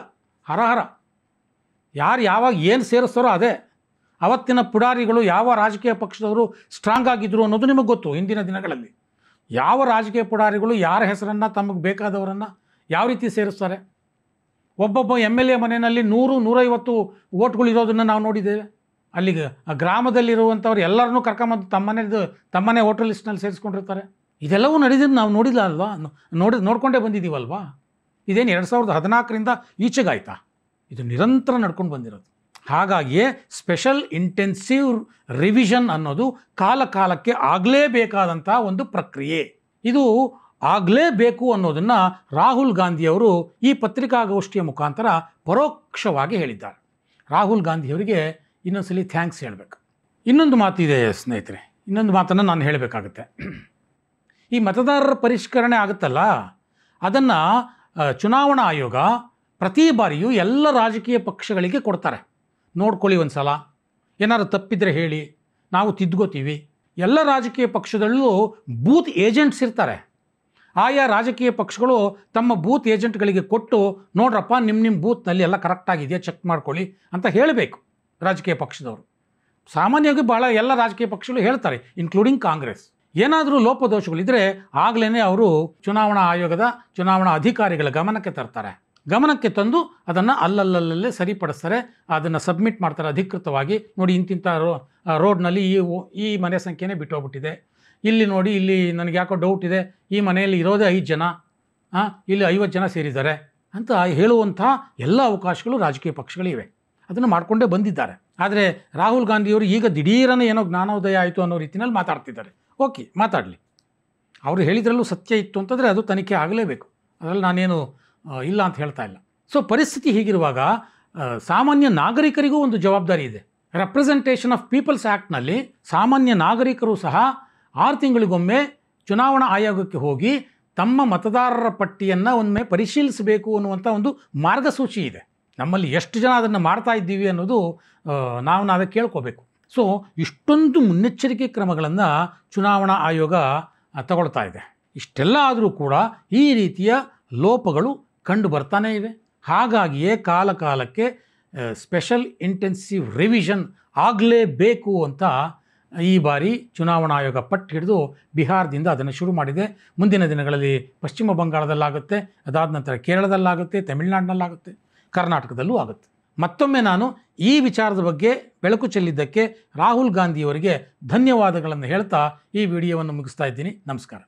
ಹರಹರ, ಯಾರು ಯಾವಾಗ ಏನು ಸೇರಿಸ್ತಾರೋ ಅದೇ. ಅವತ್ತಿನ ಪುಡಾರಿಗಳು ಯಾವ ರಾಜಕೀಯ ಪಕ್ಷದವರು ಸ್ಟ್ರಾಂಗ್ ಆಗಿದ್ದರು ಅನ್ನೋದು ನಿಮಗೆ ಗೊತ್ತು. ಹಿಂದಿನ ದಿನಗಳಲ್ಲಿ ಯಾವ ರಾಜಕೀಯ ಪುಡಾರಿಗಳು ಯಾರ ಹೆಸರನ್ನು ತಮಗೆ ಬೇಕಾದವರನ್ನು ಯಾವ ರೀತಿ ಸೇರಿಸ್ತಾರೆ. ಒಬ್ಬೊಬ್ಬ MLA ಮನೆಯಲ್ಲಿ 100-150 ವೋಟ್ಗಳಿರೋದನ್ನು ನಾವು ನೋಡಿದ್ದೇವೆ. ಅಲ್ಲಿಗೆ ಗ್ರಾಮದಲ್ಲಿರುವಂಥವ್ರು ಎಲ್ಲರನ್ನೂ ಕರ್ಕೊಂಬಂದು ತಮ್ಮನೇ ವೋಟರ್ ಲಿಸ್ಟ್ನಲ್ಲಿ ಸೇರಿಸ್ಕೊಂಡಿರ್ತಾರೆ. ಇದೆಲ್ಲವೂ ನಡೆದಿದ್ದು ನಾವು ನೋಡಿಲ್ಲ ಅಲ್ವಾ, ನೋಡ್ಕೊಂಡೇ ಬಂದಿದ್ದೀವಲ್ವಾ. ಇದೇನು 2014ರಿಂದ ಈಚೆಗಾಯ್ತಾ? ಇದು ನಿರಂತರ ನಡ್ಕೊಂಡು ಬಂದಿರೋದು. ಹಾಗಾಗಿಯೇ ಸ್ಪೆಷಲ್ ಇಂಟೆನ್ಸಿವ್ ರಿವಿಷನ್ ಅನ್ನೋದು ಕಾಲಕ್ಕೆ ಆಗಲೇಬೇಕಾದಂಥ ಒಂದು ಪ್ರಕ್ರಿಯೆ. ಇದು ಆಗಲೇಬೇಕು ಅನ್ನೋದನ್ನು ರಾಹುಲ್ ಗಾಂಧಿಯವರು ಈ ಪತ್ರಿಕಾಗೋಷ್ಠಿಯ ಮುಖಾಂತರ ಪರೋಕ್ಷವಾಗಿ ಹೇಳಿದ್ದಾರೆ. ರಾಹುಲ್ ಗಾಂಧಿಯವರಿಗೆ ಇನ್ನೊಂದ್ಸಲಿ ಥ್ಯಾಂಕ್ಸ್ ಹೇಳಬೇಕು. ಇನ್ನೊಂದು ಮಾತಿದೆ ಸ್ನೇಹಿತರೆ, ಇನ್ನೊಂದು ಮಾತನ್ನು ನಾನು ಹೇಳಬೇಕಾಗುತ್ತೆ. ಈ ಮತದಾರರ ಪರಿಷ್ಕರಣೆ ಆಗುತ್ತಲ್ಲ, ಅದನ್ನು ಚುನಾವಣಾ ಆಯೋಗ ಪ್ರತಿ ಬಾರಿಯೂ ಎಲ್ಲ ರಾಜಕೀಯ ಪಕ್ಷಗಳಿಗೆ ಕೊಡ್ತಾರೆ. ನೋಡ್ಕೊಳ್ಳಿ, ಒಂದು ಸಲ ಏನಾದ್ರು ತಪ್ಪಿದರೆ ಹೇಳಿ, ನಾವು ತಿದ್ಕೋತೀವಿ. ಎಲ್ಲ ರಾಜಕೀಯ ಪಕ್ಷದಲ್ಲೂ ಬೂತ್ ಏಜೆಂಟ್ಸ್ ಇರ್ತಾರೆ. ಆಯಾ ರಾಜಕೀಯ ಪಕ್ಷಗಳು ತಮ್ಮ ಬೂತ್ ಏಜೆಂಟ್ಗಳಿಗೆ ಕೊಟ್ಟು, ನೋಡ್ರಪ್ಪ ನಿಮ್ಮ ಬೂತ್ನಲ್ಲಿ ಎಲ್ಲ ಕರೆಕ್ಟಾಗಿದೆಯಾ ಚೆಕ್ ಮಾಡ್ಕೊಳ್ಳಿ ಅಂತ ಹೇಳಬೇಕು ರಾಜಕೀಯ ಪಕ್ಷದವರು. ಸಾಮಾನ್ಯವಾಗಿ ಭಾಳ ಎಲ್ಲ ರಾಜಕೀಯ ಪಕ್ಷಗಳು ಹೇಳ್ತಾರೆ, ಇನ್ಕ್ಲೂಡಿಂಗ್ ಕಾಂಗ್ರೆಸ್. ಏನಾದರೂ ಲೋಪದೋಷಗಳಿದ್ದರೆ ಆಗಲೇ ಅವರು ಚುನಾವಣಾ ಆಯೋಗದ ಚುನಾವಣಾ ಅಧಿಕಾರಿಗಳ ಗಮನಕ್ಕೆ ತರ್ತಾರೆ. ಗಮನಕ್ಕೆ ತಂದು ಅದನ್ನು ಅಲ್ಲಲ್ಲಲ್ಲೇ ಸರಿಪಡಿಸ್ತಾರೆ, ಅದನ್ನು ಸಬ್ಮಿಟ್ ಮಾಡ್ತಾರೆ ಅಧಿಕೃತವಾಗಿ. ನೋಡಿ, ಇಂತಿಂಥ ರೋಡ್ನಲ್ಲಿ ಈ ಮನೆ ಸಂಖ್ಯೆನೇ ಬಿಟ್ಟೋಗ್ಬಿಟ್ಟಿದೆ, ಇಲ್ಲಿ ನೋಡಿ, ಇಲ್ಲಿ ನನಗೆ ಯಾಕೋ ಡೌಟ್ ಇದೆ, ಈ ಮನೆಯಲ್ಲಿ ಇರೋದೇ 5 ಜನ, ಇಲ್ಲಿ 50 ಜನ ಸೇರಿದ್ದಾರೆ ಅಂತ ಹೇಳುವಂಥ ಎಲ್ಲ ಅವಕಾಶಗಳು ರಾಜಕೀಯ ಪಕ್ಷಗಳಿವೆ. ಅದನ್ನು ಮಾಡಿಕೊಂಡೇ ಬಂದಿದ್ದಾರೆ. ಆದರೆ ರಾಹುಲ್ ಗಾಂಧಿಯವರು ಈಗ ದಿಢೀರನೇ ಏನೋ ಜ್ಞಾನೋದಯ ಆಯಿತು ಅನ್ನೋ ರೀತಿಯಲ್ಲಿ ಮಾತಾಡ್ತಿದ್ದಾರೆ. ಓಕೆ, ಮಾತಾಡಲಿ. ಅವರು ಹೇಳಿದ್ರಲ್ಲೂ ಸತ್ಯ ಇತ್ತು ಅಂತಂದರೆ ಅದು ತನಿಖೆ ಆಗಲೇಬೇಕು, ಅದರಲ್ಲಿ ನಾನೇನು ಇಲ್ಲ ಅಂತ ಹೇಳ್ತಾ ಇಲ್ಲ. ಸೊ ಪರಿಸ್ಥಿತಿ ಹೀಗಿರುವಾಗ ಸಾಮಾನ್ಯ ನಾಗರಿಕರಿಗೂ ಒಂದು ಜವಾಬ್ದಾರಿ ಇದೆ. ರೆಪ್ರೆಸೆಂಟೇಷನ್ ಆಫ್ ಪೀಪಲ್ಸ್ ಆ್ಯಕ್ಟ್ನಲ್ಲಿ ಸಾಮಾನ್ಯ ನಾಗರಿಕರು ಸಹ 6 ತಿಂಗಳಿಗೊಮ್ಮೆ ಚುನಾವಣಾ ಆಯೋಗಕ್ಕೆ ಹೋಗಿ ತಮ್ಮ ಮತದಾರರ ಪಟ್ಟಿಯನ್ನು ಒಮ್ಮೆ ಪರಿಶೀಲಿಸಬೇಕು ಅನ್ನುವಂಥ ಒಂದು ಮಾರ್ಗಸೂಚಿ ಇದೆ. ನಮ್ಮಲ್ಲಿ ಎಷ್ಟು ಜನ ಅದನ್ನು ಮಾಡ್ತಾ ಇದ್ದೀವಿ ಅನ್ನೋದು ನಾವೇ ಕೇಳ್ಕೋಬೇಕು. ಸೊ ಇಷ್ಟೊಂದು ಮುನ್ನೆಚ್ಚರಿಕೆ ಕ್ರಮಗಳನ್ನು ಚುನಾವಣಾ ಆಯೋಗ ತಗೊಳ್ತಾ ಇದೆ. ಇಷ್ಟೆಲ್ಲ ಆದರೂ ಕೂಡ ಈ ರೀತಿಯ ಲೋಪಗಳು ಕಂಡು ಬರ್ತಾನೇ ಇವೆ. ಹಾಗಾಗಿಯೇ ಕಾಲಕ್ಕೆ ಸ್ಪೆಷಲ್ ಇಂಟೆನ್ಸಿವ್ ರಿವಿಷನ್ ಆಗಲೇಬೇಕು ಅಂತ ಈ ಬಾರಿ ಚುನಾವಣಾ ಆಯೋಗ ಪಟ್ಟು ಹಿಡಿದು ಬಿಹಾರದಿಂದ ಅದನ್ನು ಶುರು ಮಾಡಿದೆ. ಮುಂದಿನ ದಿನಗಳಲ್ಲಿ ಪಶ್ಚಿಮ ಬಂಗಾಳದಲ್ಲಾಗುತ್ತೆ, ಅದಾದ ನಂತರ ಕೇರಳದಲ್ಲಾಗುತ್ತೆ, ತಮಿಳುನಾಡಿನಲ್ಲಾಗುತ್ತೆ, ಕರ್ನಾಟಕದಲ್ಲೂ ಆಗುತ್ತೆ. ಮತ್ತೊಮ್ಮೆ ನಾನು ಈ ವಿಚಾರದ ಬಗ್ಗೆ ಬೆಳಕು ಚೆಲ್ಲಿದ್ದಕ್ಕೆ ರಾಹುಲ್ ಗಾಂಧಿಯವರಿಗೆ ಧನ್ಯವಾದಗಳನ್ನು ಹೇಳ್ತಾ ಈ ವಿಡಿಯೋವನ್ನು ಮುಗಿಸ್ತಾ ಇದ್ದೀನಿ. ನಮಸ್ಕಾರ.